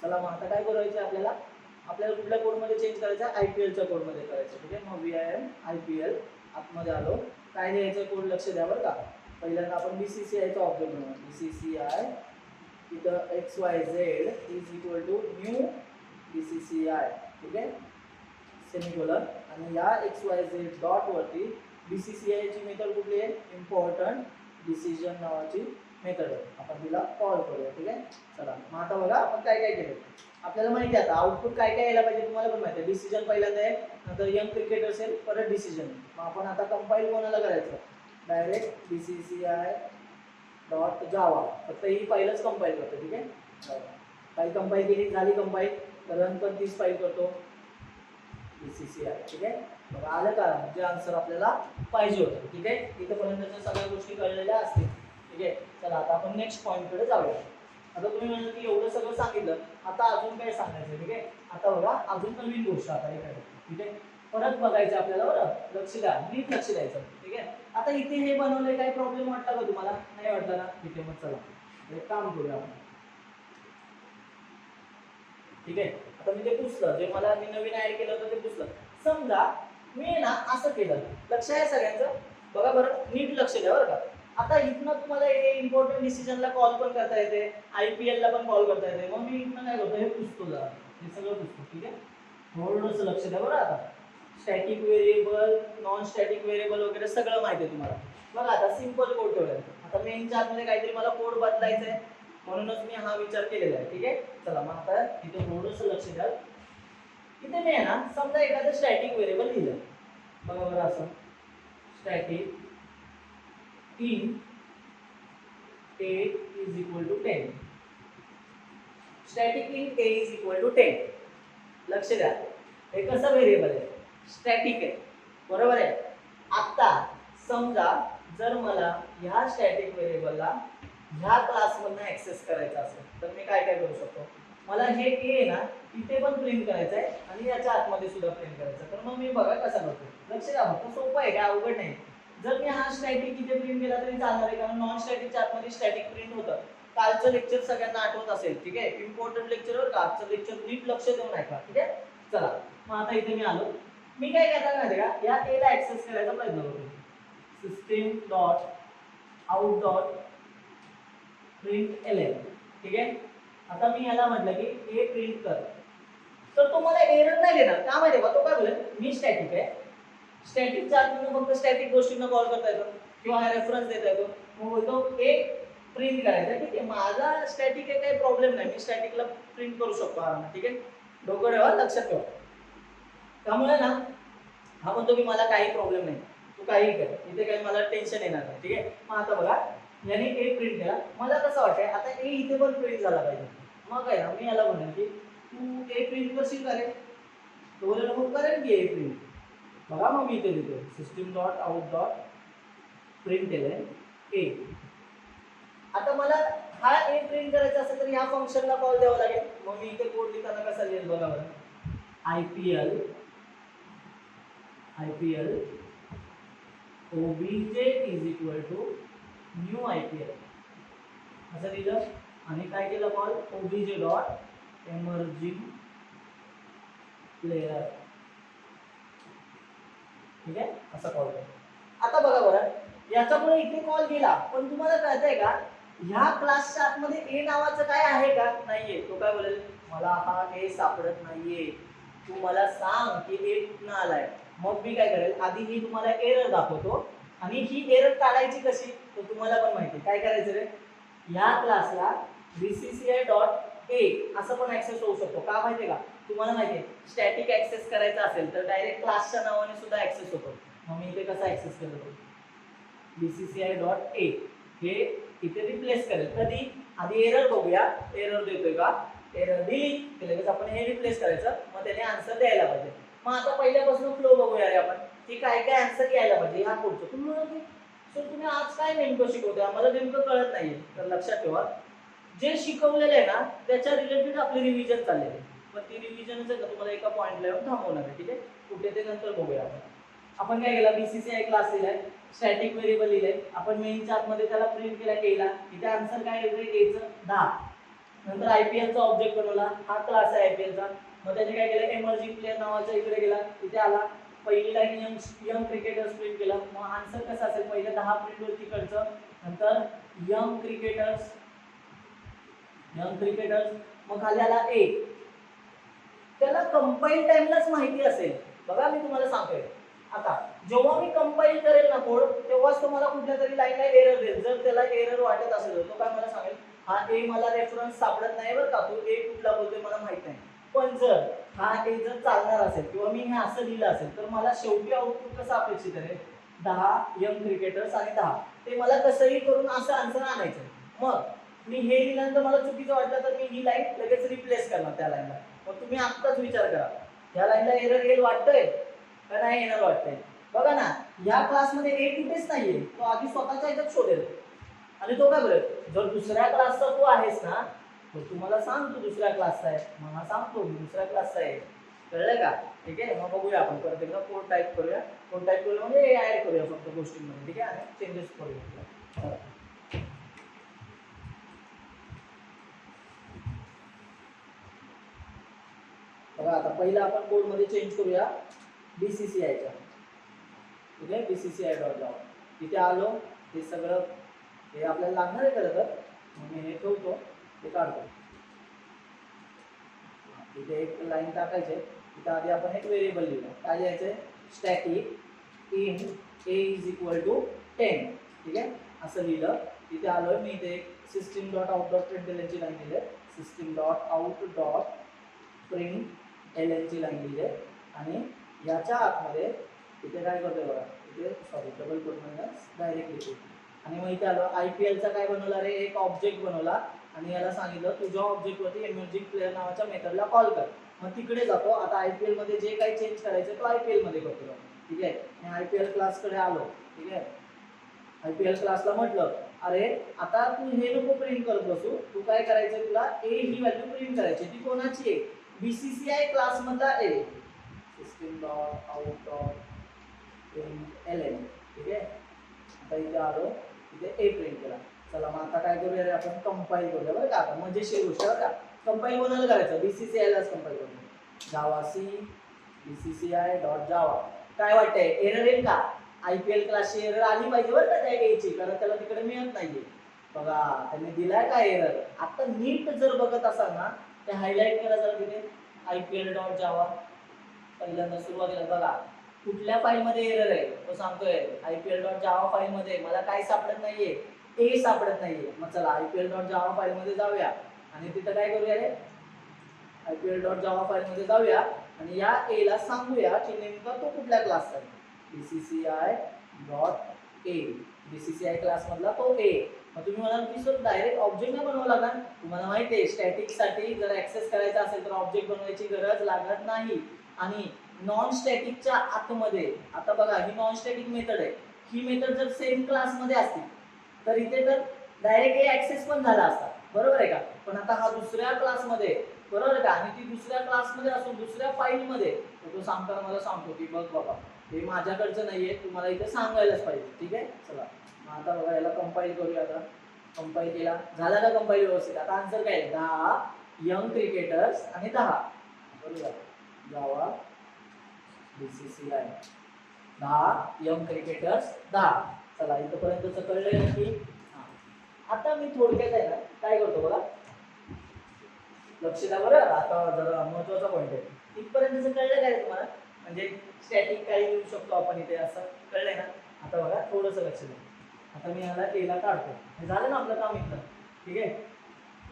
चला मग आता काय करायचं आपल्याला कुठल्या कोडमध्ये चेंज करायचं, IPLच्या कोडमध्ये करायचं. ठीक आहे, मग VIM IPL आतमध्ये आलो, काय द्यायचं कोड लक्ष द्या बरं का. पहिल्यांदा आपण बीसीसीआयचा ऑब्जेक्ट बनवू. बीसीसीआय इथं XYZ is equal to new BCCI, ठीक आहे, सेमीकोलन. आणि या XYZ डॉट वरती बीसीसीआयची मेथड कुठली आहे, इम्पॉर्टंट डिसिजन नावाची मेथड आहे, आपण तिला कॉल करूया, ठीक आहे. चला मग आता बघा आपण काय काय केलं. आपल्याला माहिती आहे आता आउटपुट काय काय यायला पाहिजे, तुम्हाला पण माहिती आहे. डिसिजन पहिल्यांदा आहे, नंतर यंग क्रिकेट असेल, परत डिसिजन. मग आपण आता कंपाईल कोणाला करायचं, डायरेक्ट बीसीसीआय डॉट जावा, फक्त ही फाईलच कंपाईल करतो, ठीक आहे. फाईल कंपाईल केली, झाली कंपाईल, तर रन पण तीच फाईल करतो बीसीसीआय, ठीक आहे. मग आलं का जे आन्सर आपल्याला पाहिजे होतं, ठीक आहे. इथपर्यंतच्या सगळ्या गोष्टी कळलेल्या असतील, ठीक आहे. चला आता आपण नेक्स्ट पॉईंटकडे जाऊया. आता तुम्ही म्हणलं की एवढं सगळं सांगितलं, आता अजून काय सांगायचं, ठीक आहे. आता बघा अजून नवीन गोष्ट आता एक आहे, ठीक आहे. परत बघायचं आपल्याला, बरं लक्ष द्या, नीट लक्ष द्यायचं, ठीक आहे. आता इथे हे बनवलंय, काही प्रॉब्लेम वाटला का तुम्हाला, नाही वाटला ना, ठीक आहे. मग चला एक काम करूया आपण, ठीक आहे. आता मी ते पुसलं, जे मला मी नवीन ऍड केलं होतं ते पुसलं. समजा मी ना असं केलं, लक्ष आहे सगळ्यांचं, बघा बरं नीट लक्ष द्या बरं का. आता इथनं तुम्हाला हे इम्पॉर्टंट डिसिजनला कॉल पण करता येते, IPL ला पण कॉल करता येते. मग मी इथनं काय करतो, हे पुसतो जरा, हे सगळं पुसतो, ठीक आहे. थोडंसं लक्ष द्या बरं. आता static variable, non static variable वगैरे सगळं माहिती आहे तुम्हाला. बघा आता सिंपल कोड ठेवलाय. आता मेनच्या आतमध्ये काहीतरी मला कोड बदलायचा आहे, म्हणूनच मी हा विचार केलेला आहे, ठीक आहे. चला मग आता इथे थोडंसं लक्ष द्या. इथे मी आहे ना, समजा एखादं स्टॅटिक व्हेरिएबल लिहिलं, बघा बरं असं, static in 8 is equal to 10. Static in A is equal to 10. लक्ष द्या, हे कसं व्हेरिएबल आहे, स्टॅटिक आहे, बरोबर आहे. आता समजा जर मला ह्या स्टॅटिक व्हेरिएबलला ह्या क्लासमधनं ऍक्सेस करायचा असेल, तर मी काय काय करू शकतो. मला हे A आहे ना, इथे पण प्रिंट करायचं आहे आणि याच्या आतमध्ये सुद्धा प्रिंट करायचं. तर मग मी बघा कसं करतो, लक्ष द्या, फक्त सोपं आहे, काय अवघड नाही. जर मी हा स्टॅटिक इथे प्रिंट केला तरी चालणार आहे, कारण नॉन स्टॅटिकच्या आतमध्ये स्टॅटिक प्रिंट होतं. कालचं लेक्चर सगळ्यांना आठवत असेल, ठीक आहे. इम्पॉर्टंट लेक्चरवर का आजचं लेक्चर नीट लक्ष देऊन ऐका, ठीक आहे. चला मग आता इथे मी आलो, मी काय करणार माहिती का, या A ला ऍक्सेस करायचा प्रयत्न करतो. System dot out dot println, ठीक आहे. आता मी याला म्हटलं की A प्रिंट कर, तर तो मला एरर नाही देणार. का माहिती का, तो काय बोलेल, मी स्टॅटिक आहे, स्टॅटिकच्या आतमध्ये फक्त स्टॅटिक गोष्टींना कॉल करता येतो किंवा रेफरन्स देता येतो. मग बोलतो एक प्रिंट करायचा, ठीक आहे. माझा स्टॅटिक आहे, काही प्रॉब्लेम नाही, मी स्टॅटिकला प्रिंट करू शकतो आरामात, ठीक आहे. डोकं ठेवा, लक्षात ठेवा. त्यामुळे ना हा म्हणतो की मला काही प्रॉब्लेम नाही, तू काही कर, इथे काही मला टेन्शन येणार नाही, ठीक आहे. मग आता बघा याने A प्रिंट केला, मला कसं वाटतंय आता A इथे पण प्रिंट झाला पाहिजे. मग काय ना, मी याला म्हणेन की तू A प्रिंट करशील का रे, तो बोलेल मग करेन की A प्रिंट. बघा मग मी इथे लिहितो system dot out dot println A. आता मला हा A प्रिंट करायचा असेल तर या फंक्शनला कॉल द्यावा लागेल. मग मी इथे कोड लिहिताना कसा लिहिल बघा बरं, IPL obj is equal to new IPL असं लिहिलं आणि काय केलं call, obj dot emerging player, ठीक आहे, असा कॉल करा. आता बघा बरं, याच्यामुळे इथे कॉल गेला, पण तुम्हाला कळतंय का ह्या क्लासच्या आतमध्ये A नावाचं काय आहे का, नाहीये. तो काय बोलेल, मला हा A सापडत नाहीये, तू मला सांग की A कुठनं आलाय. मग मी काय करेल, आधी मी तुम्हाला एरर दाखवतो आणि ही एरर काढायची कशी, तो तुम्हाला पण माहिती. काय करायचं रे, या क्लासला बीसीसीआय डॉट A असं पण ऍक्सेस होऊ शकतो. का माहितीये का, तुम्हाला माहितीये स्टॅटिक ऍक्सेस करायचा असेल तर डायरेक्ट क्लासच्या नावाने सुद्धा ऍक्सेस होतो. मग मी इथे कसा ऍक्सेस करतो, बीसीसीआय डॉट A हे इथे रिप्लेस करेल. कधी, आधी एरर बघूया, एरर देतोय का, एरर दिली की लगेच आपण हे रिप्लेस करायचं, मग त्याने आन्सर द्यायला पाहिजे. मग आता पहिल्यापासून फ्लो बघूया रे आपण, की काय काय आन्सर यायला पाहिजे ह्या कोडचं. तुम्ही म्हणा की सर तुम्ही आज काय नेमकं शिकवताय, आम्हाला नेमकं कळत नाहीये. तर लक्षात ठेवा, जे शिकवलेलं आहे ना त्याच्या रिलेटेड आपली रिव्हिजन चाललेली आहे. पण ती रिव्हिजन तुम्हाला एका पॉईंटला येऊन थांबवणार आहे, ठीक आहे. कुठे ते नंतर बघूया आपण. आपण काय केला, बीसीसीआय क्लास लिहिलाय, स्टॅटिक व्हेरिएबल लिहिलंय, आपण मेनच्या आतमध्ये त्याला प्रिंट केला केला. इथे आन्सर काय येतोय, Aचं 10. नंतर IPLचा ऑब्जेक्ट बनवला, हा क्लास आहे IPLचा. मग त्याने काय केलं, एमर्जिंग प्लेयर नावाचा इकडे गेला, इथे आला, पहिली लाईन यंग क्रिकेटर्स प्रिंट केलं, मग आन्सर कसं असेल, पहिले 10 प्रिंट वरती खर्च, नंतर यंग क्रिकेटर्स, मग खाली आला ए. त्याला कंपाईल टाइमलाच माहिती असेल. बघा मी तुम्हाला सांगतोय, आता जेव्हा मी कंपाईल करेल ना कोड, तेव्हाच तुम्हाला कुठल्या तरी लाईनला एरर देईल. जर त्याला एरर वाटत असेल तो काय मला सांगेल, हा ए मला रेफरन्स सापडत नाही बरं का, तो ए कुठला बोलतोय मला माहित नाही. पण जर हा ए जर चालणार असेल किंवा मी हे असं लिहिलं असेल, तर मला शेवटी आउटपुट कसं अपेक्षित आहे, 10 यंग क्रिकेटर्स आणि 10. ते मला कसंही करून असं आन्सर आणायचं. मग मी हे लिहिल्यानंतर मला चुकीचं वाटलं तर मी ही लाईन लगेच रिप्लेस करणार त्या लाईनला. मग तुम्ही आत्ताच विचार करा, या लाईनला एरर येईल वाटतंय का नाही येणार वाटतंय. बघा ना, या क्लासमध्ये ए कुठेच नाहीये, तो आधी स्वतःच्या ह्याच्यात शोधेल. आणि तो काय बोलेल, जर दुसऱ्या क्लासचा तू आहेस ना, तो तुम्हाला सांग तू दुसऱ्या क्लासचा आहे. मग हा सांगतो मी दुसऱ्या क्लासचा आहे. कळलं का? ठीक आहे. मग बघूया आपण परत एकदा कोड टाईप करूया. कोड टाईप करूया म्हणजे हे ऍड करूया फक्त गोष्टींमध्ये. ठीक आहे, आणि चेंजेस करूया. बघा आता पहिला आपण कोड मध्ये चेंज करूया बीसीसीआयच्या. ठीक आहे, बीसीसीआय डॉट जावा. तिथे आलो, हे सगळं हे आपल्याला लागणार आहे खरं तर. मग मी हे ठेवतो, ते काढतो. इथे एक लाईन टाकायचे. इथे आधी आपण एक व्हेरिएबल लिहिलं. काय लिहायचंय, static int a is equal to 10. ठीक आहे, असं लिहिलं. इथे आलोय मी, इथे system dot out dot print ची लाईन लिहिली. System dot out dot print ची लाईन लिहिली. आणि याच्या आतमध्ये इथे काय करतोय बघा, इथे सॉरी डबल कोट म्हणजे डायरेक्ट लिहितो. आणि मग इथे आलो, आयपीएलचा काय बनवला रे, एक ऑब्जेक्ट बनवला. आणि याला सांगितलं तुझ्या ऑब्जेक्टवरती एमर्जिंग प्लेअर नावाच्या मेथडला कॉल कर. मग तिकडे जातो. आता आयपीएल मध्ये जे काही चेंज करायचं तो आयपीएल मध्ये करतो. ठीक आहे, मी आयपीएल क्लास कडे आलो. ठीक आहे, आयपीएल क्लासला म्हटलं, अरे आता तू हे नको प्रिंट करत बसू, तू काय करायचं, तुला ए ही व्हॅल्यू प्रिंट करायची. ती कोणाची आहे, बीसीसीआय क्लास मधला A. System dot out dot print LN. ठीक आहे, आता इथे आलो, इथे ए प्रिंट केला. चला मग आता काय करूया रे, आपण कंपाईल करूया बरं का. आता मजेशीर गोष्ट बरं का. कंपाईल कोणाला करायचं, बीसीसीआयलाच कंपाईल करूया. जावा सी बीसीसीआय डॉट जावा. काय वाटतंय, एरर येईल का? आयपीएल क्लासची एरर आली पाहिजे बरं का त्या एची, कारण त्याला तिकडे मिळत नाहीये. बघा त्यांनी दिलाय का एरर. आता नीट जर बघत असाल ना, ते हायलाइट करा जरा तिथे, आयपीएल डॉट जावा. पहिल्यांदा सुरुवातीला बघा कुठल्या फाईल मध्ये एरर आहे, तो सांगतोय आयपीएल डॉट जावा फाईल मध्ये मला काय सापडत नाहीये, ए सापडत नाहीये. मग चला आयपीएल डॉट जावा फाईल मध्ये जाऊया आणि तिथं काय करूया रे, आयपीएल डॉट जावा फाईल मध्ये जाऊया आणि या ए ला सांगूया की नेमका तो कुठल्या क्लासचा आहे. BCCI dot A, BCCI class मधला तो ए. मग तुम्ही म्हणाल की सर डायरेक्ट ऑब्जेक्ट नाही बनवावं लागणार. तुम्हाला माहिती आहे स्टॅटिक साठी जर ऍक्सेस करायचा असेल तर ऑब्जेक्ट बनवायची गरज लागत नाही. आणि नॉन स्टॅटिकच्या आतमध्ये आता बघा ही नॉन स्टॅटिक मेथड आहे. ही मेथड जर सेम क्लास मध्ये असती तर इथे तर डायरेक्ट ए ऍक्सेस पण झाला असता, बरोबर आहे का. पण आता हा दुसऱ्या क्लासमध्ये, बरोबर आहे का, आणि ती दुसऱ्या क्लासमध्ये असून दुसऱ्या फाईल मध्ये, तो सांगताना मला सांगतो की बघ बाबा हे माझ्याकडचं नाहीये, तुम्हाला इथे सांगायलाच पाहिजे. ठीक आहे, चला मग आता बघा याला कंपाईल करूया. आता कंपाईल केला, झाला का कंपाईल व्यवस्थित. आता आन्सर काय आहे, 10 यंग क्रिकेटर्स आणि 10, बरोबर. जावा बीसीसीआय 10 यंग क्रिकेटर्स 10. चला इथपर्यंतच कळलंय नक्की. आता मी थोडक्यात आहे ना काय करतो बघा, लक्ष द्या बरं. आता जरा महत्वाचा पॉईंट आहे. इथपर्यंतच कळलं काय तुम्हाला, म्हणजे स्टॅटिक काय लिहू शकतो आपण इथे असं कळलंय ना. आता बघा थोडंसं लक्ष द्या. आता मी याला एला काढतो, हे झालं ना आपलं काम इथलं. ठीक आहे,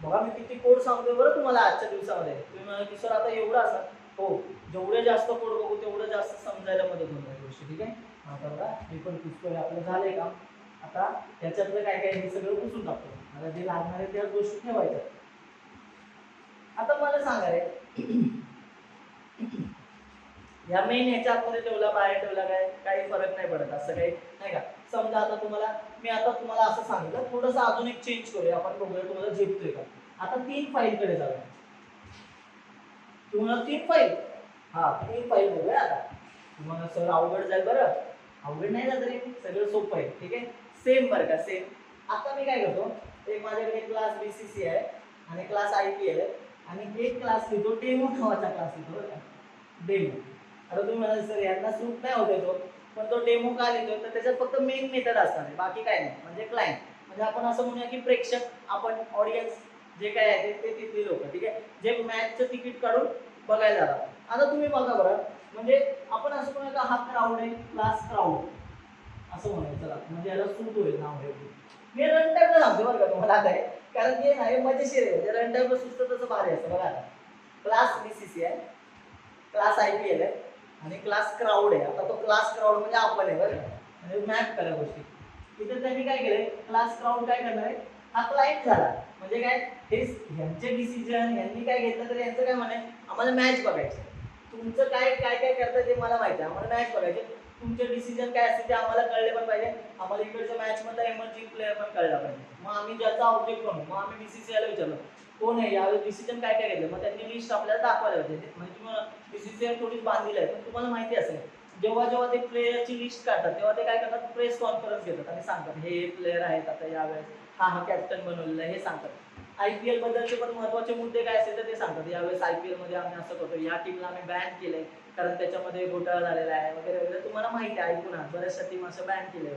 बघा मी किती कोड सांगतोय बरं तुम्हाला आजच्या दिवसामध्ये. तुम्ही म्हणाल की सर आता एवढं असं, हो जेवढे जास्त कोड बघू तेवढं जास्त समजायला मदत होणार गोष्टी. ठीक आहे, आता बघा हे पण पुस्तक आपलं झालंय काम. आता याच्यातलं काय काय हे सगळं पुसून टाकतो. मला जे लागणार आहे त्याच गोष्टी ठेवायच्या. आता मला सांगा रे, या मेन ह्याच्या आतमध्ये ठेवला बाहेर ठेवला काय काही फरक नाही पडत असं काही नाही का. समजा आता तुम्हाला मी आता तुम्हाला असं सांगितलं, थोडंसं अजून एक चेंज करूया आपण, बघूया तुम्हाला झेपतोय का. आता 3 फाईल कडे जाऊया. तुम्हाला 3 फाईल, हा 3 फाईल बघूया. आता तुम्हाला सर अवघड जाईल बरं, अवघड नाही जात रे, सगळं सोपं आहे. ठीक आहे, सेम बरं का सेम. आता मी काय करतो, एक माझ्याकडे क्लास बीसीसी आहे आणि क्लास आयपीएल आहे आणि एक क्लास लिहितो डेमो नावाचा क्लास लिहितो बरं का, डेमो. आता तुम्ही म्हणाल सर यांना सूट नाही होत तो, पण तो डेमो का लिहितोय तर त्याच्यात फक्त मेन मेथड असणार आहे, बाकी काय नाही. म्हणजे क्लायंट म्हणजे आपण असं म्हणूया की प्रेक्षक, आपण ऑडियन्स जे काय आहे ते तिथली लोक, ठीक आहे, जे मॅचचं तिकीट काढून बघायला जातात. आता तुम्ही बघा बरं, म्हणजे आपण असं म्हणूया का हा क्राऊड आहे, क्लास क्राऊड असं म्हणायचं. चला म्हणजे याला सूट होईल नाव हे. मी रन टाइमला सांगतो बरं का तुम्हाला आता आहे, कारण की नाही मजेशीर आहे, रन टाइमला सुचतं तसं भारी असतं. बघा आता क्लास बीसीसी आहे, क्लास आयपीएल आहे आणि क्लास क्राऊड आहे. आता तो क्लास क्राऊड म्हणजे आपण आहे बरं का, म्हणजे मॅच करा गोष्टी. इथे त्यांनी काय केलंय, क्लास क्राऊड काय करणार आहे, हा क्लायंट झाला. म्हणजे काय, हे ह्यांचे डिसिजन यांनी काय घेतलं तर यांचं काय म्हणे, आम्हाला मॅच बघायची. तुमचं काय काय काय करतं ते मला माहिती आहे, आम्हाला मॅच बघायचे. तुमचे डिसिजन काय असते ते आम्हाला कळले पण पाहिजे. आम्हाला इकडच्या मॅच मधला इमर्जिंग प्लेअर पण कळला पाहिजे. मग आम्ही ज्याचा ऑब्जेक्ट बनवू, मग आम्ही बीसीसीआयला विचारलं कोण आहे यावेळी डिसिजन काय काय घेतलं, मग त्यांनी लिस्ट आपल्याला दाखवायला पाहिजे. म्हणजे तुम्हाला बीसीसीआय थोडीच बांधलेली आहे, पण तुम्हाला माहिती असेल जेव्हा जेव्हा ते प्लेयरची लिस्ट काढतात तेव्हा ते काय करतात, प्रेस कॉन्फरन्स घेतात आणि सांगतात हे प्लेयर आहेत आता यावेळेस, हा कॅप्टन बनवलेला आहे हे सांगतात. आयपीएल बद्दलचे पण महत्त्वाचे मुद्दे काय असेल तर ते सांगतात. यावेळेस आयपीएल मध्ये आम्ही असं करतो, या टीमला आम्ही बॅन केलंय कारण त्याच्यामध्ये घोटाळा झालेला आहे वगैरे वगैरे. तुम्हाला माहिती आहे, ऐकून बऱ्याचशा टीम असं बॅन केले,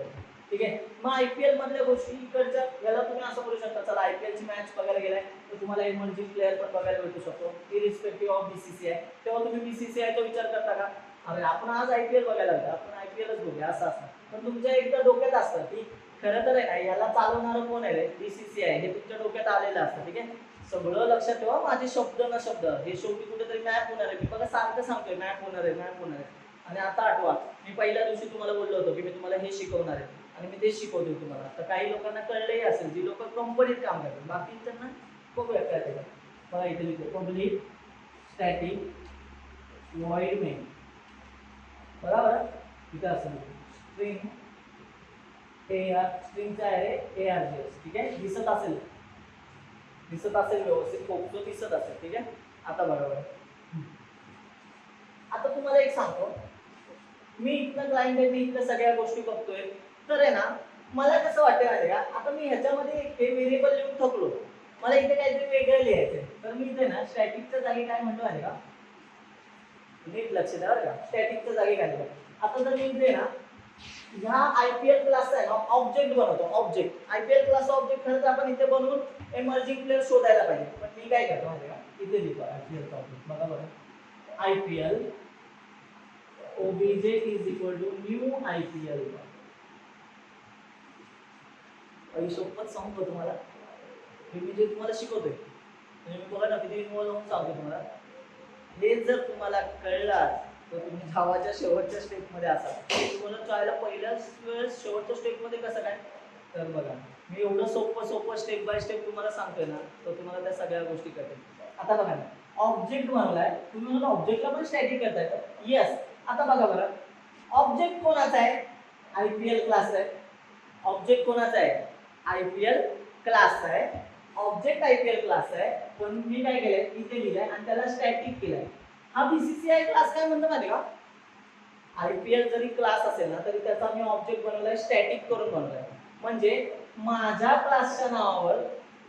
ठीक आहे. मग आयपीएल मधल्या गोष्टी इकडच्या याला तुम्ही असं करू शकता, चला आयपीएल ची मॅच बघायला गेलाय तर तुम्हाला इमर्जिंग प्लेअर पण बघायला भेटू शकतो इरिस्पेक्टिव्ह ऑफ बीसीसीआय. तेव्हा तुम्ही बीसीसीआयचा विचार करता का, अरे आपण आज आयपीएल बघायला लागतो, आपण आयपीएलच बघूया असं असतं. पण तुमच्या एकदा डोक्यात असतं की खरं तर आहे ना, याला चालवणारं कोण आहे रे, बीसीसीआय, हे तुमच्या डोक्यात आलेलं असतं, ठीक आहे. सगळं लक्षात ठेवा, माझे शब्द न शब्द हे शेवटी कुठेतरी मॅप होणार आहे. मी बघा सारखं सांगतोय मॅप होणार आहे, मॅप होणार आहे. आणि आता आठवा, मी पहिल्या दिवशी तुम्हाला बोललो होतो की मी तुम्हाला हे शिकवणार आहे आणि मी ते शिकवतो तुम्हाला. तर काही लोकांना कळलंही असेल, जी लोक कंपनीत काम करतात, बाकी त्यांना बघूया काय ते. बघा इथे लिहितो पब्लिक स्टॅटिक व्हॉइड मेन, बरोबर. इथे असं स्ट्रिंग एआर, स्ट्रिंगचा आहे ARGS, ठीक आहे. दिसत असेल, दिसत असेल व्यवस्थित, खूप दिसत असेल, ठीक आहे. आता बरोबर. आता तुम्हाला एक सांगतो, मी इथनं क्लायंट आहे, मी इथल्या सगळ्या गोष्टी बघतोय, तर आहे ना मला कसं वाटतं माहिती का, आता मी ह्याच्यामध्ये हे व्हेरिएबल लिहून थकलो, मला इथे काहीतरी वेगळं लिहायचंय. तर मी इथे ना स्टॅटिकच्या जागी काय म्हणतो आहे का, नीट लक्ष द्या बरं का, स्टॅटिकच्या जागी काय लिहिलं. आता जर मी इथे ना ह्या आयपीएल क्लासचा आहे ना ऑब्जेक्ट बनवतो, ऑब्जेक्ट आयपीएल क्लासचा ऑब्जेक्ट खरं तर आपण इथे बनवून इमर्जिंग प्लेअर शोधायला पाहिजे, पण मी काय करतो माहिती का, इथे लिहितो आयपीएलचा ऑब्जेक्ट. बघा बरं, IPL OBJ is equal to new IPL. सोबत सांगतो तुम्हाला, मी जे तुम्हाला शिकवतोय म्हणजे मी बघा ना किती इन्व्हॉल्व होऊन सांगतो तुम्हाला. हे जर तुम्हाला कळलं तर तुम्ही धावाच्या शेवटच्या स्टेपमध्ये असाल. तुम्हाला चायला पहिल्याच वेळेस शेवटच्या स्टेपमध्ये कसं काय, तर बघा मी एवढं सोपं स्टेप बाय स्टेप तुम्हाला सांगतोय ना, तर तुम्हाला त्या सगळ्या गोष्टी कळतील. आता बघा ना, ऑब्जेक्ट बनवलाय तुम्ही, मला ऑब्जेक्टला पण स्टॅटिक करताय का, येस. आता बघा बरं, ऑब्जेक्ट कोणाचा आहे, आयपीएल क्लास आहे. ऑब्जेक्ट कोणाचा आहे, आयपीएल क्लास आहे. ऑब्जेक्ट आयपीएल क्लास आहे, पण मी काय केलंय इथे लिहिलंय आणि त्याला स्टॅटिक केलंय. हा बीसीसीआय क्लास काय म्हणतो माहिती का, आयपीएल जरी क्लास असेल ना तरी त्याचा मी ऑब्जेक्ट बनवलाय स्टॅटिक करून बनवलाय. म्हणजे माझ्या क्लासच्या नावावर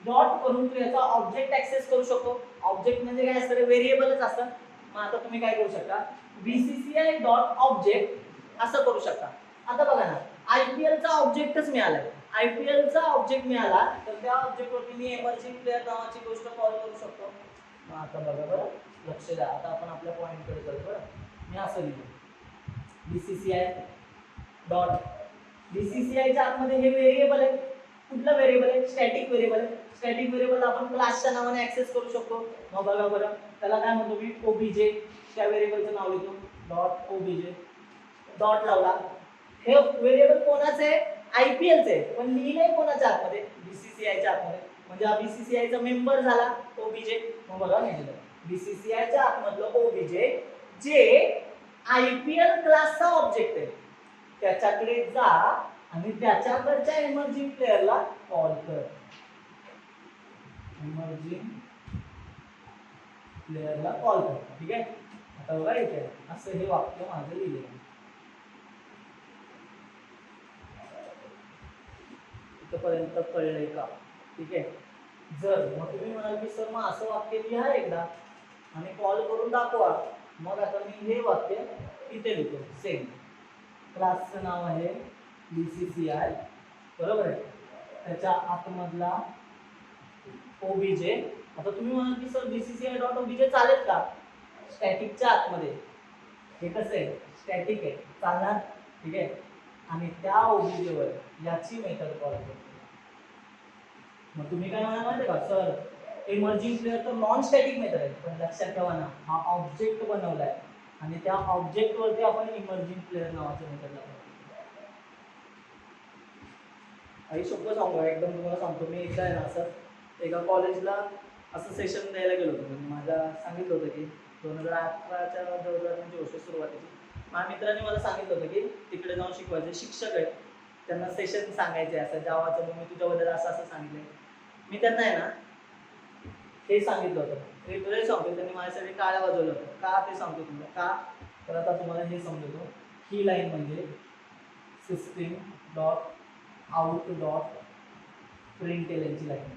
डॉट करून तू याचा ऑब्जेक्ट ऍक्सेस करू शकतो. ऑब्जेक्ट म्हणजे काय असतं, व्हेरिएबलच असतं. मग आता तुम्ही काय करू शकता, बीसीसीआय डॉट ऑब्जेक्ट असं करू शकता. आता बघा ना, आयपीएलचा ऑब्जेक्टच मिळालाय, आयपीएलचा ऑब्जेक्ट मिळाला तर त्या ऑब्जेक्टवरती मी इमर्जिंग प्लेअर नावाची गोष्ट कॉल करू शकतो. मग आता बघा बरं, लक्ष द्या, आता आपण आपल्या पॉईंटकडे जाऊ. बरं, मी असं लिहिलं बीसीसीआय डॉट, बीसीसीआयच्या आतमध्ये हे व्हेरिएबल आहे. कुठलं व्हेरिएबल आहे, स्टॅटिक व्हेरिएबल आहे. स्टॅटिक व्हेरिएबल आपण क्लासच्या नावाने ऍक्सेस करू शकतो. मग बघा बरं, त्याला काय म्हणतो मी, ओबीजे, त्या व्हेरिएबलचं नाव लिहितो डॉट ओबीजे, डॉट लावला. हे व्हेरिएबल कोणाचं आहे, आयपीएलचं आहे, पण लिहिलंय कोणाच्या आतमध्ये, बीसीसीआयच्या आतमध्ये. म्हणजे हा बीसीसीआयचा मेंबर झाला ओबीजे. मग बघा नाही बीसीसीआयच्या आतमधलं ओबीजे जे आयपीएल क्लासचा ऑब्जेक्ट आहे, त्याच्याकडे जा आणि त्याच्याकडच्या इमर्जिंग प्लेअरला कॉल कर. इमर्जिंग प्लेअरला कॉल कर, ठीक आहे. आता बघा इथे असं हे वाक्य माझं लिहिलेलं आहे. इथपर्यंत कळलंय का, ठीक आहे. जर मग तुम्ही म्हणाल की सर मग असं वाक्य लिहा एकदा आणि कॉल करून दाखवा, मग आता मी हे वाक्य इथे लिहितो सेम. क्लासचं नाव आहे BCCI, बरोबर आहे. त्याच्या आतमधला ओबीजे. आता तुम्ही म्हणाल की सर BCCI डॉट ओबीजे चालेल का स्टॅटिकच्या आतमध्ये? हे कसं आहे, स्टॅटिक आहे, चालणार, ठीक आहे. आणि त्या ओबीजेवर याची मेथड कॉल करतो. मग तुम्ही काय म्हणाल माहिती का सर इमर्जिंग प्लेअर तर नॉन स्टॅटिक मेथड आहे, पण लक्षात ठेवा ना हा ऑब्जेक्ट बनवलाय आणि त्या ऑब्जेक्ट वरती आपण इमर्जिंग प्लेअर नावाचं मेथड लावतो. आई सोपं सांगू एकदम, तुम्हाला सांगतो. मी एकदा आहे ना असं एका कॉलेजला असं सेशन द्यायला गेलो होतो. म्हणजे माझ्या सांगितलं होतं की 2018च्या दरम्यानची गोष्ट सुरुवातीची. माझ्या मित्राने मला सांगितलं होतं की तिकडे जाऊन शिकवायचे शिक्षक आहेत, त्यांना सेशन सांगायचे असं जावाचं. मग मी तुझ्याबद्दल असं असं सांगितलंय. मी त्यांना आहे ना हे सांगितलं होतं. ते सांगतो त्यांनी माझ्यासाठी टाळ्या वाजवलं होतं. का ते सांगतो तुम्हाला. का तर आता तुम्हाला हे समजतो. ही लाईन म्हणजे system dot out dot println ची लाईन.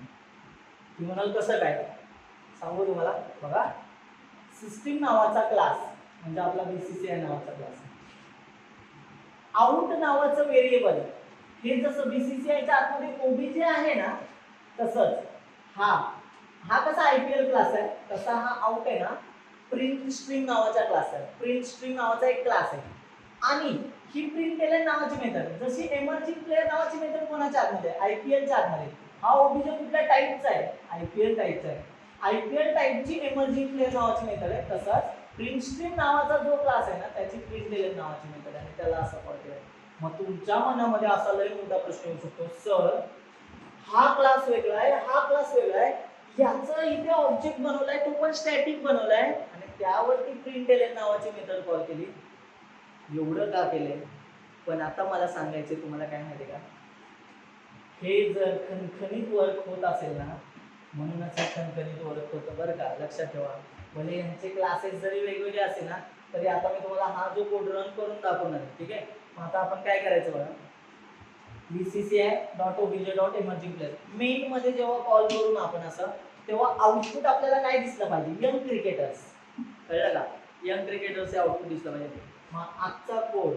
तुम्ही म्हणाल कसं काय सांगू तुम्हाला. बघा सिस्टीम नावाचा क्लास म्हणजे आपला BCCI नावाचा क्लास. आउट नावाचं व्हेरिएबल हे जसं BCCIच्या आतमध्ये ओबीजे आहे ना तसंच हा कसा IPL क्लास आहे तसा हा आउट आहे ना प्रिंट स्ट्रिंग नावाचा क्लास आहे. प्रिंट स्ट्रिंग नावाचा एक क्लास आहे. आणि ही println नावाची मेथड जशी इमर्जिंग प्लेअर नावाची मेथड कोणाच्या आतमध्ये IPLच्या आतमध्ये. हा ओबीजे कुठल्या टाईपचा आहे IPL टाईपचा आहे. IPL टाईपची इमर्जिंग प्लेअर नावाची मेथड आहे. तसंच प्रिंट स्ट्रिंग नावाचा जो क्लास आहे ना त्याची println नावाची मेथड आहे आणि त्याला असं कॉल केलं. मग तुमच्या मनामध्ये असा लय मोठा प्रश्न येऊ शकतो सर हा क्लास वेगळा आहे हा क्लास वेगळा आहे, याचं इथे ऑब्जेक्ट बनवलाय तो पण स्टॅटिक बनवलाय आणि त्यावरती println नावाची मेथड कॉल केली. एवढं का केलंय? पण आता मला सांगायचं तुम्हाला काय माहिती का, हे जर खणखणीत वर्क होत असेल ना म्हणूनच हे खणखणीत वर्क होतं बरं का. लक्षात ठेवा. भले यांचे क्लासेस जरी वेगवेगळे असेल ना तरी आता मी तुम्हाला हा जो कोड रन करून दाखवणार आहे, ठीक आहे. मग आता आपण काय करायचं बघा BCCI dot OBJ dot emerging player main मध्ये जेव्हा कॉल करून आपण असं तेव्हा आउटपुट आपल्याला काय दिसलं पाहिजे यंग क्रिकेटर्स. कळलं का. यंग क्रिकेटर्स हे आउटपुट दिसलं पाहिजे. मग आजचा कोड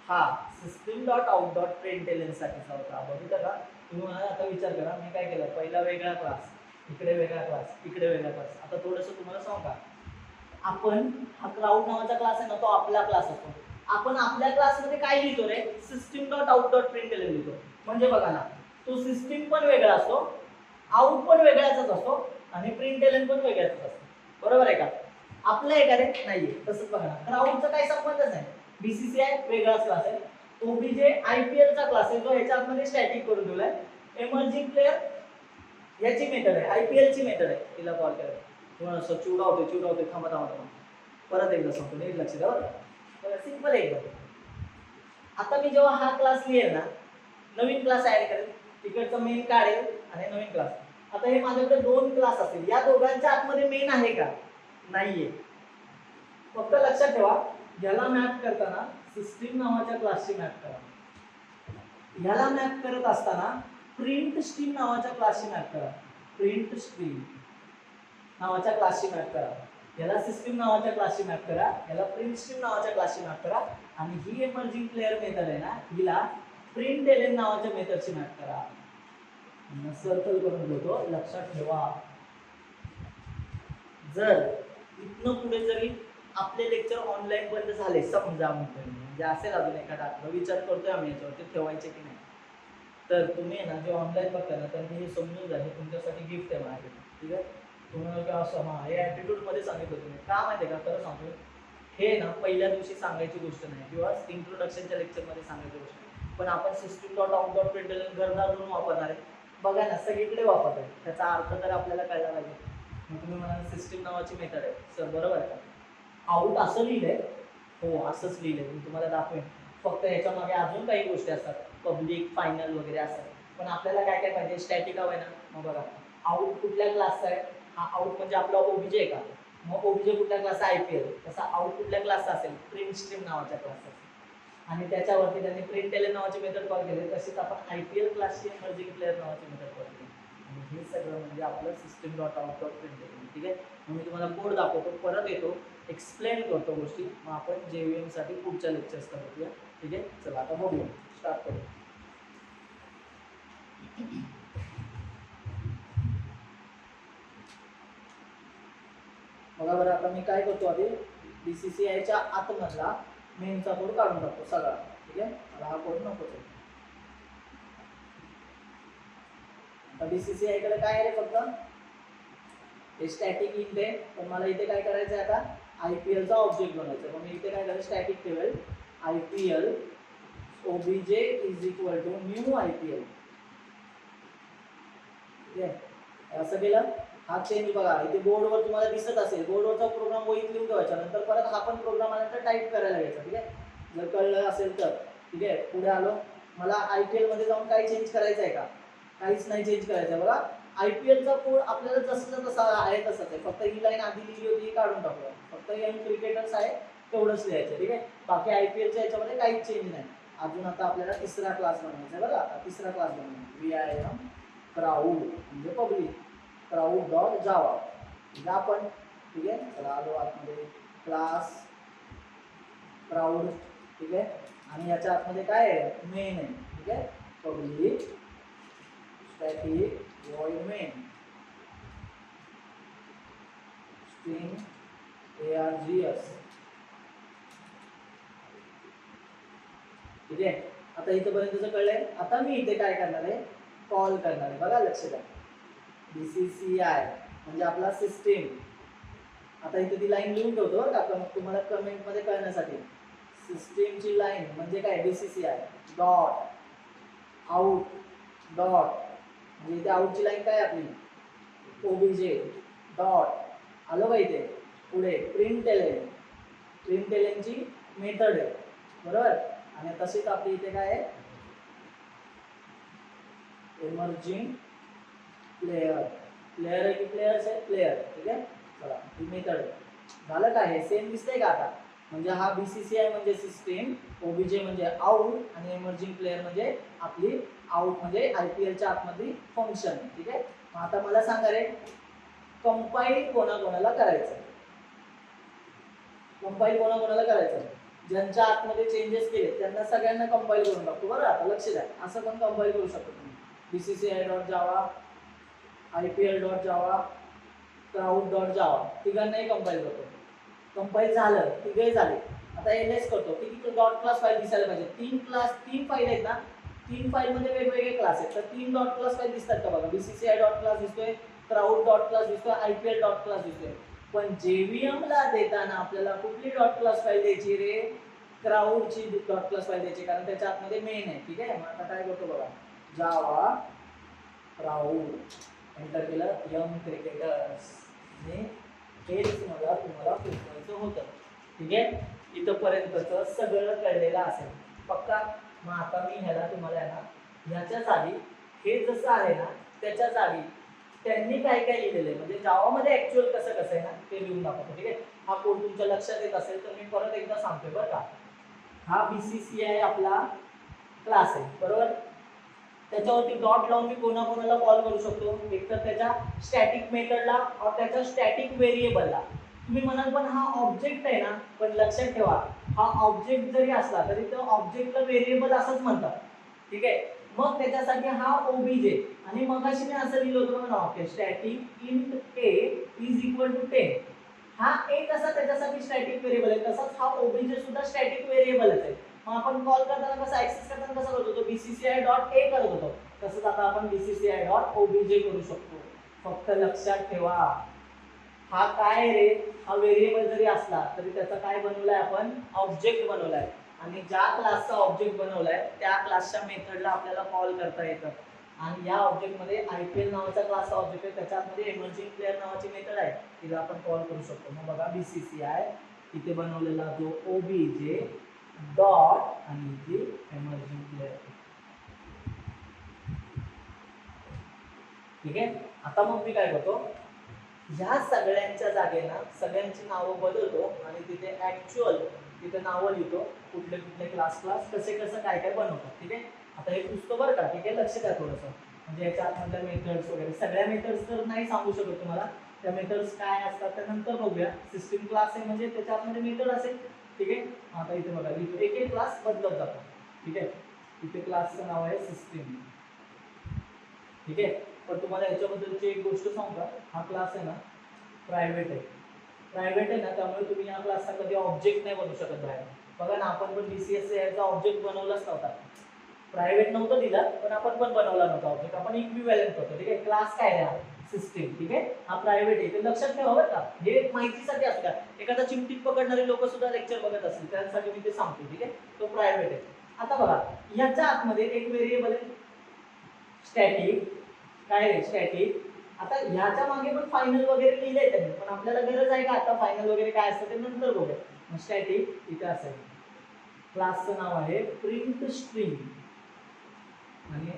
हा system dot out dot println साठीचा होता. बघितलं का. तुम्ही मला आता विचार करा मी काय केलं. पहिला वेगळा क्लास इकडे वेगळा क्लास इकडे वेगळा क्लास. आता थोडंसं तुम्हाला सांगू का आपण हा क्लाउड नावाचा क्लास आहे ना तो आपला क्लास असतो. आपण आपल्या क्लासमध्ये काय लिहितो रे system dot out dot println लिहितो. म्हणजे बघा ना तो सिस्टीम पण वेगळा असतो आउट पण वेगळाच असतो आणि println पण वेगळाच असतो. बरोबर आहे का. आपलं आहे का रे नाहीये. तसंच बघा ना क्लाउडचा काही संबंधच नाही. BCCI वेगळाच क्लास आहे. ओबीजे IPLचा क्लास आहे जो ह्याच्या आतमध्ये स्टॅटिक करून ठेवलाय. इमर्जिंग प्लेअर याची मेथड आहे IPLची मेथड आहे. तिला कॉल करायचं. तुम्हाला असं चिवडावते थांबा परत एकदा सांगतो नीट लक्ष द्या बरं. सिंपल आहे एकदम. आता मी जेव्हा हा क्लास लिहेल ना नवीन क्लास ऍड करेल तिकडचा मेन काढेल आणि नवीन क्लास. आता हे माझ्याकडे दोन क्लास असतील या दोघांच्या आतमध्ये मेन आहे का नाहीये. फक्त लक्षात ठेवा याला मॅप करताना सिस्टीम नावाच्या क्लासची मॅप करा. याला मॅप करत असताना प्रिंट स्ट्रीम नावाच्या क्लासची मॅप करा. प्रिंट स्ट्रीम नावाच्या क्लासची मॅप करा. याला सिस्टीम नावाच्या क्लासची मॅप करा. याला प्रिंट स्ट्रीम नावाच्या क्लासची मॅप करा. आणि ही इमर्जिंग प्लेअर मेथड आहे ना हिला println नावाच्या मेथडची मॅप करा. सर्कल करून घेतो. लक्षात ठेवा जर इथनं पुढे जरी आपले लेक्चर ऑनलाईन बंद झाले समजा म्हणजे असेल अजून एखादा विचार करतोय आम्ही याच्यावरती ठेवायचे की नाही तर तुम्ही ना जे ऑनलाईन बघता ना त्यांनी हे समजून जा हे तुमच्यासाठी गिफ्ट आहे माझ्याकडे. ठीक आहे. तुम्हाला काय असं हे ॲटिट्यूड मध्ये सांगितलं तुम्ही का माहिती आहे का खरं सांगतो हे ना पहिल्या दिवशी सांगायची गोष्ट नाही किंवा इंट्रोडक्शनच्या लेक्चरमध्ये सांगायची गोष्ट नाही. पण आपण system dot out dot println घरदारून वापरणार आहे. बघा ना सगळीकडे वापरतोय त्याचा अर्थ तर आपल्याला कळला पाहिजे. मग तुम्ही म्हणाल सिस्टीम नावाची मेथड आहे सर बरोबर आहे का. आउट असं लिहिलंय हो असंच लिहिलंय मी तुम्हाला दाखवेन. फक्त ह्याच्या मागे अजून काही गोष्टी असतात पब्लिक फायनल वगैरे असतात. पण आपल्याला काय काय पाहिजे स्टॅटिक हवं आहे ना. मग बघा आउट कुठल्या क्लासचा आहे हा आउट म्हणजे आपला ओबीजे आहे का. मग ओबीजे कुठल्या क्लासचा IPL तसा आउट कुठल्या क्लासचा असेल प्रिंट स्ट्रीम नावाच्या क्लासचा आणि त्याच्यावरती त्यांनी println नावाची मेथड कॉल केली. तशीच आपण IPL क्लासची इमर्जिंग प्लेअर नावाची मेथड कॉल केली. आणि हे सगळं म्हणजे आपलं system dot out dot print. ठीक आहे, मग मी तुम्हाला कोड दाखवतो, परत येतो, एक्सप्लेन करतो गोष्टी, मग आपण JVM साठी पुढच्या लेक्चर्सला बघूया. ठीक आहे, चला आता बघूया, स्टार्ट करू. बघा बरं, आता मी काय करतो, आधी BCCIच्या आतमधला मेनचा कोड काढून टाकतो सगळा. ठीक आहे, मला हा कोड नकोच आहे. आता BCCI कडे काय आहे रे, फक्त स्टॅटिक इंट आहे, पण मला इथे काय करायचं आहे, आता IPL चा ऑब्जेक्ट बनवायचा. मग मी इथे काय करेल, स्टॅटिक ठेवेल IPL obj is equal to new IPL. ठीक आहे, असं केलं. हा चेंज बघा इथे बोर्डवर तुम्हाला दिसत असेल, बोर्डवरचा प्रोग्राम वहीत लिहून ठेवायचा, नंतर परत हा पण प्रोग्राम आल्यानंतर टाईप करायला घ्यायचा. ठीक आहे, जर कळलं असेल तर. ठीक आहे, पुढे आलो, मला IPL मध्ये जाऊन काय चेंज करायचं आहे का, काहीच नाही चेंज करायचं. बघा IPL चा कोड आपल्याला जसं तसा आहे तसंच आहे, फक्त ही लाईन आधी लिहिली होती ही काढून टाकूया, फक्त यंग क्रिकेटर्स आहे तेवढंच लिहायचं. ठीक आहे, बाकी IPLच्या याच्यामध्ये काहीच चेंज नाही. अजून आता आपल्याला तिसरा क्लास बनवायचा आहे. बघा आता तिसरा क्लास बनवूया, VIM क्राऊड म्हणजे पब्लिक, क्राऊड डॉट जावा म्हणजे आपण. ठीक आहे, चला आलो आतमध्ये, क्लास क्राऊड. ठीक आहे, आणि याच्या आतमध्ये काय आहे, मेन आहे. ठीक आहे, public static void main string args. ठीक आहे, आता इथपर्यंतच कळलंय. आता मी इथे काय करणार आहे, कॉल करणार आहे. बघा लक्ष द्या, BCCI म्हणजे आपला सिस्टीम. आता इथे ती लाईन लिहून ठेवतो बरं का, तुम्हाला कमेंट मध्ये कळण्यासाठी. सिस्टीमची लाईन म्हणजे काय, BCCI डॉट आउट डॉट, म्हणजे इथे आउटची लाईन काय आपली, OBJ डॉट आलो का इथे, पुढे println, println ची मेथड आहे बरोबर. आणि तशीच आपली इथे काय आहे, इमर्जिंग प्लेयर, प्लेयर आहे की प्लेयर्स आहे, प्लेयर. ठीक आहे, चला ही मेथड झालं काय, हे सेम दिसतंय का आता. म्हणजे हा BCCI म्हणजे सिस्टीम, OBJ म्हणजे आउट, आणि इमर्जिंग प्लेयर म्हणजे आपली आउट म्हणजे IPLच्या आतमधली फंक्शन. ठीक आहे, मग आता मला सांगा रे, कंपाईल कोणाकोणाला करायचं, कंपाईल कोणाकोणाला करायचं, ज्यांच्या आतमध्ये चेंजेस केले त्यांना सगळ्यांना कंपाईल करून टाकतो. बरं आता लक्ष द्या, असं पण कंपाईल करू शकतो तुम्ही. BCCI डॉट जावा, IPL डॉट जावा, क्राऊड डॉट जावा, तिघांनाही कंपाईल करतो. कंपाईल झालं, तिघे झाले. आता एलएस करतो, किती डॉट क्लास फाईल दिसायला पाहिजे, तीन फाईल आहेत ना, तीन फाईल मध्ये वेगवेगळे क्लास आहेत, तर 3 डॉट क्लास फाईल दिसतात का बघा. BCCI डॉट क्लास दिसतोय, क्राऊड डॉट क्लास दिसतोय, IPL डॉट क्लास दिसतोय. पण JVM ला देताना आपल्याला कुठली डॉट क्लास फाईल द्यायची रे, क्राऊडची डॉट क्लास फाईल द्यायची, कारण त्याच्या आतमध्ये मेन आहे. ठीक आहे, मग आता काय करतो बघा, जावा क्राऊड एंटर केलं, यंग क्रिकेटर्स, हेच मला तुम्हाला शिकवायचं होतं. ठीक आहे, इथंपर्यंतचं सगळं कळलेलं असेल पक्का. मग आता मी ह्याला तुम्हाला ना, ह्याच्या जागी हे जसं आहे ना त्याच्या जागी त्यांनी काय काय लिहिलेलं आहे, म्हणजे जावामध्ये ऍक्च्युअल कसं कसं आहे ना ते लिहून दाखवतो. ठीक आहे, हा कोड तुमच्या लक्षात येत असेल तर मी परत एकदा सांगतोय बरं का. हा BCCI आपला क्लास आहे बरोबर, त्याच्यावरती डॉट लावून मी कोणाकोणाला कॉल करू शकतो, एक तर त्याच्या स्टॅटिक मेथडला और त्याच्या स्टॅटिक व्हेरिएबलला. तुम्ही म्हणाल पण हा ऑब्जेक्ट आहे ना, पण लक्षात ठेवा हा ऑब्जेक्ट जरी असला तरी तो ऑब्जेक्टला व्हेरिएबल असंच म्हणतात. ठीक आहे, मग त्याच्यासाठी हा OBJ, आणि मगाशी मी असं लिहिलं होतं बघा ना, static int a is equal to 10. हा a कसा त्याच्यासाठी स्टॅटिक व्हेरिएबल आहे, तसाच हा OBJ सुद्धा स्टॅटिक व्हेरिएबलच आहे. मग आपण कॉल करताना कसं ऍक्सेस करताना कसं करत होतो, BCCI डॉट a करत होतो, तसंच आता आपण BCCI डॉट OBJ करू शकतो. फक्त लक्षात ठेवा हा काय रे, हा व्हेरिएबल जरी असला तरी त्याचा काय बनवलाय आपण, ऑब्जेक्ट बनवलाय, आणि ज्या क्लासचा ऑब्जेक्ट बनवलाय त्या क्लासच्या मेथडला आपल्याला कॉल करता येतं. आणि या ऑब्जेक्ट मध्ये IPL नावाचा क्लासचा ऑब्जेक्ट आहे, त्याच्यामध्ये इमर्जिंग प्लेयर नावाची मेथड आहे, तिला आपण कॉल करू शकतो. मग बघा BCCI इथे बनवलेला जो OBJ डॉट आणि इथे इमर्जिंग प्लेयर. ठीक आहे, आता मग मी काय करतो, ह्या सगळ्यांच्या जागेना सगळ्यांची नावं बदलतो आणि तिथे ऍक्च्युअल तिथे नावं लिहितो, कुठले कुठले क्लास कसे कसं काय काय बनवतात. ठीक आहे, आता हे पुसतो बरं का. ठीक आहे, लक्ष द्या थोडंसं. म्हणजे याच्या आतमधल्या मेथड्स वगैरे सगळ्या मेथड्स तर नाही सांगू शकत तुम्हाला, त्या मेथड्स काय असतात त्यानंतर बघूया. सिस्टीम क्लास आहे म्हणजे त्याच्या आतमध्ये मेथड असेल, ठीक आहे. आता इथे बघा एक एक क्लास बदलत जातो, ठीक आहे. इथे क्लासचं नाव आहे सिस्टीम, ठीक आहे. पण तुम्हाला याच्याबद्दलची एक गोष्ट सांगू का, हा क्लास आहे ना प्रायव्हेट आहे. प्रायव्हेट आहे ना, त्यामुळे तुम्ही या क्लासचा कधी ऑब्जेक्ट नाही बनवू शकत बाहेर. बघा ना, आपण पण BCS याचा ऑब्जेक्ट बनवलाच नव्हता, प्रायव्हेट नव्हतं दिलं पण आपण पण बनवला नव्हता ऑब्जेक्ट, आपण इक्विव्हॅलेंट करतो, ठीक आहे. क्लास काय आहे सिस्टीम, ठीक आहे. हा प्रायव्हेट आहे, ते लक्षात ठेवा बरं का, हे माहितीसाठी असतं. एखादा चिमटीत पकडणारे लोक सुद्धा लेक्चर बघत असतील त्यासाठी मी ते सांगतो, ठीक आहे. तो प्रायव्हेट आहे. आता बघा याच्या आतमध्ये एक व्हेरिएबल आहे स्टॅटिक, काय आहे स्टॅटिक. आता ह्याच्या मागे पण फायनल वगैरे लिहिलंय त्यांनी, पण आपल्याला गरज आहे का आता फायनल वगैरे काय असतं ते नंतर बघूया. मग स्टॅटिक इथे असेल, क्लासचं नाव आहे प्रिंट स्ट्रिंग आणि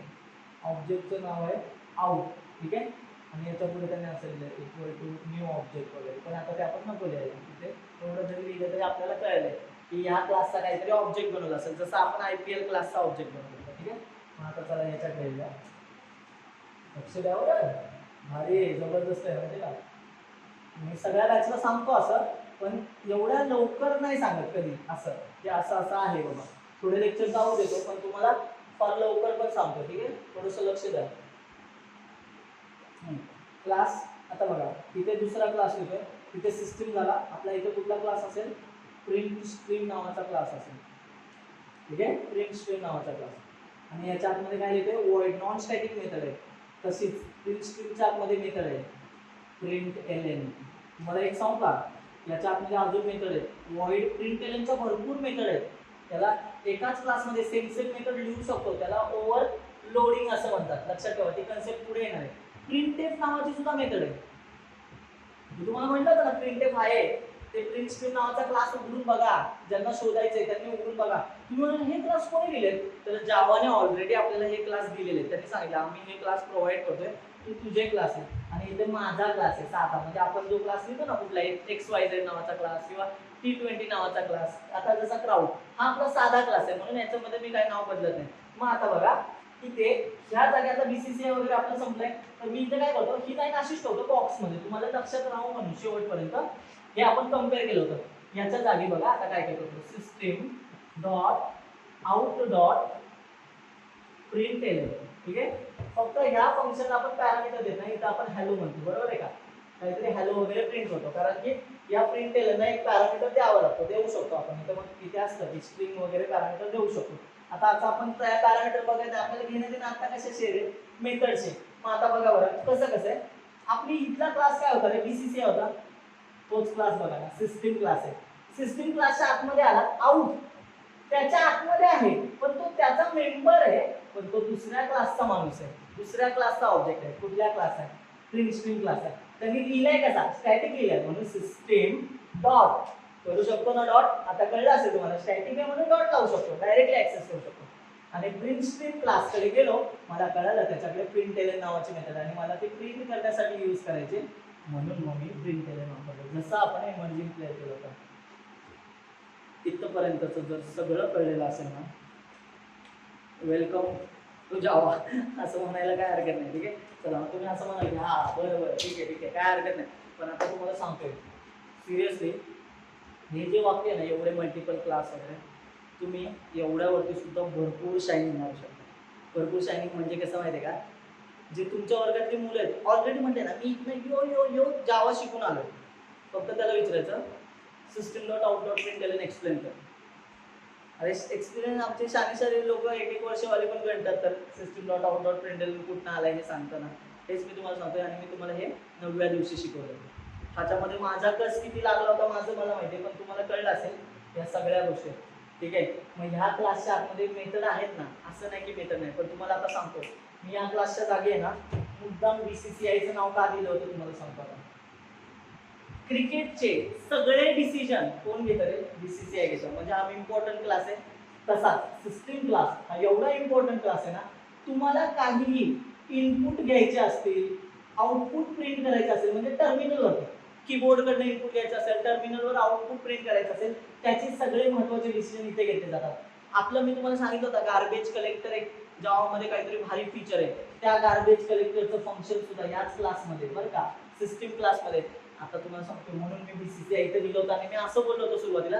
ऑब्जेक्टचं नाव आहे आउट, ठीक आहे. आणि याच्या पुढे त्यांनी असेल इक्वल टू न्यू ऑब्जेक्ट वगैरे, पण आता ते आपण नको लिहायला. तिथे एवढं जरी लिहिलं तरी आपल्याला कळलंय की ह्या क्लासचा काहीतरी ऑब्जेक्ट बनवला असेल, जसं आपण IPL क्लासचा ऑब्जेक्ट बनवला, ठीक आहे. मग आता चला याच्यात लिहूया, लक्ष द्यावं, भारी जबरदस्त आहे माहिती का. मी सगळ्या बॅचला सांगतो असं, पण एवढ्या लवकर नाही सांगत कधी असं की असं असं आहे बाबा. थोडे लेक्चर जाऊ देतो पण तुम्हाला फार लवकर पण सांगतो, ठीक आहे. थोडंसं लक्ष द्या. क्लास आता बघा इथे दुसरा क्लास येतोय, तिथे सिस्टीम झाला आपला. इथे कुठला क्लास असेल, प्रिंट स्ट्रीम नावाचा क्लास असेल, ठीक आहे. प्रिंट स्ट्रीम नावाचा क्लास. आणि याच्या आतमध्ये काय येते, वॉइड नॉन स्टॅटिक मेथड आहे. तशीच प्रिंट स्ट्रीमच्या आतमध्ये मेथड आहे प्रिंट एलएन. मला एक सांगू का, याच्या आतमध्ये अजून मेथड आहे वॉइड प्रिंट एलएनच्या भरपूर मेथड आहेत. त्याला एकाच क्लासमध्ये सेम मेथड लिहू शकतो, त्याला ओव्हरलोडिंग असं म्हणतात. लक्षात ठेवा ती कन्सेप्ट पुढे येणार आहे. प्रिंटएफ नावाची सुद्धा मेथड आहे. मी तुम्हाला म्हटलं होतं ना प्रिंटएफ आहे, ते प्रिंट स्ट्रीम नावाचा क्लास उघडून बघा, ज्यांना शोधायचंय त्यांनी उघडून बघा. तुम्ही म्हणाल हे क्लास कोणी दिले, तर जावाने ऑलरेडी आपल्याला हे क्लास दिलेले. त्यांनी सांगितलं आम्ही हे क्लास प्रोव्हाइड करतोय, तू तुझे क्लास आहे. आणि इथे माझा क्लास आहे साधा, म्हणजे आपण जो क्लास लिहितो ना कुठला XYZ नावाचा क्लास किंवा T20 नावाचा क्लास, आता जसा क्राउड हा आपला साधा क्लास आहे, म्हणून याच्यामध्ये मी काही नाव बदलत नाही. मग आता बघा इथे ह्या जागी आता BCCI वगैरे आपलं संपलंय, तर मी इथे काय करतो ही लाईन अशीच ठेवतो बॉक्समध्ये, तुम्हाला लक्षात राहू म्हणून शेवटपर्यंत. हे आपण कम्पेअर केलं होतं. याच्या जागी बघा आता काय काय करतो, system dot out dot print LN, ठीक आहे. फक्त ह्या फंक्शनला आपण पॅरामीटर देत नाही, इथं आपण हॅलो म्हणतो, बरोबर आहे का. काहीतरी हॅलो वगैरे प्रिंट करतो, कारण की या प्रिंट एलएनला एक पॅरामीटर द्यावं लागतं, देऊ शकतो आपण. इथं मग इथे असतं की स्ट्रिंग वगैरे पॅरामीटर देऊ शकतो. आता आपण पॅरामीटर बघायचं आपल्याला घेण्यात येणं आता कशाचे आहे, मेथडचे. मग आता बघा बरं कसं कसं आहे. आपली इथला क्लास काय होता रे, BCCI होता, तोच क्लास बघा ना सिस्टीम क्लास आहे. सिस्टीम क्लासच्या आतमध्ये आला आउट, त्याच्या आतमध्ये आहे पण तो त्याचा मेंबर आहे, पण तो दुसऱ्या क्लासचा माणूस आहे, दुसऱ्या क्लासचा ऑब्जेक्ट आहे. कुठल्या क्लास आहे, प्रिंट स्ट्रीम क्लास आहे. त्यांनी लिहिलंय कसा, स्टॅटिक लिहिलंय, म्हणून सिस्टीम डॉट करू शकतो ना डॉट. आता कळलं असेल तुम्हाला, स्टॅटिक आहे म्हणून डॉट लावू शकतो, डायरेक्टली ऍक्सेस करू शकतो. आणि प्रिंट स्ट्रीम क्लासकडे गेलो, मला कळलं त्याच्याकडे प्रिंट एलएन नावाची मेथड आणि मला ते प्रिंट करण्यासाठी यूज करायचे, म्हणून मग मी प्रिंट एलएन वापरलं. जसं आपण इमर्जिंग प्लेअर केलं होतं इथपर्यंतच जर सगळं कळलेलं असेल ना, वेलकम टू जावा असं म्हणायला काय हरकत नाही, ठीक आहे. चला तुम्ही असं म्हणाल की हा बरोबर ठीक आहे ठीक आहे काय हरकत नाही. पण आता तुम्हाला सांगतोय सिरियसली, हे जे वाक्य ना एवढे मल्टिपल क्लास वगैरे, तुम्ही एवढ्यावरती सुद्धा भरपूर शायनिंग मारू शकता. भरपूर शायनिंग म्हणजे कसं माहिती आहे का, जे तुमच्या वर्गातली मुलं आहेत ऑलरेडी म्हणते ना मी इथनं यो जावा शिकून आलो, फक्त त्याला विचारायचं system dot out dot print ln explain कर. अरे एक्सपिरियन्स आमचे शानी लोक एक वर्षवाले पण गणतात, तर system dot out dot print ln कुठं आलाय हे सांगताना. हेच मी तुम्हाला सांगतोय आणि मी तुम्हाला हे 9व्या दिवशी शिकवलं. ह्याच्यामध्ये माझा कस किती लागला होता माझं मला माहिती आहे, पण तुम्हाला कळलं असेल या सगळ्या गोष्टी, ठीक आहे. मग ह्या क्लासच्या आतमध्ये मेथड आहेत ना, असं नाही की मेथड नाही, पण तुम्हाला आता सांगतो मी या क्लासच्या जागी आहे ना मुद्दाम BCCIचं नाव का दिलं होतं तुम्हाला सांगतो. आता क्रिकेटचे सगळे डिसिजन कोण घेत रे, BCCI घेतो, म्हणजे हा इम्पॉर्टंट क्लास आहे. तसा सिस्टीम क्लास हा एवढा इम्पॉर्टंट क्लास आहे ना, तुम्हाला काहीही इनपुट घ्यायचे असतील, आउटपुट प्रिंट करायचे असेल, म्हणजे टर्मिनलवरती कीबोर्डकडनं इनपुट घ्यायचं असेल, टर्मिनलवर आउटपुट प्रिंट करायचं असेल, त्याचे सगळे महत्त्वाचे डिसिजन इथे घेतले जातात. आपलं मी तुम्हाला सांगितलं होतं गार्बेज कलेक्टर एक जावामध्ये काहीतरी भारी फीचर आहे, त्या गार्बेज कलेक्टरचं फंक्शन सुद्धा याच क्लासमध्ये बरं का, सिस्टीम क्लासमध्ये. आता तुम्हाला सांगतो म्हणून मी बीसीसीआय इथे दिलं होतं आणि मी असं बोललो होतो सुरुवातीला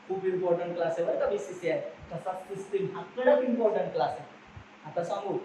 खूप इम्पॉर्टंट क्लास आहे बरं का बीसीसीआय. तसा सिस्टीम हा कडक इम्पॉर्टंट क्लास आहे. आता सांगू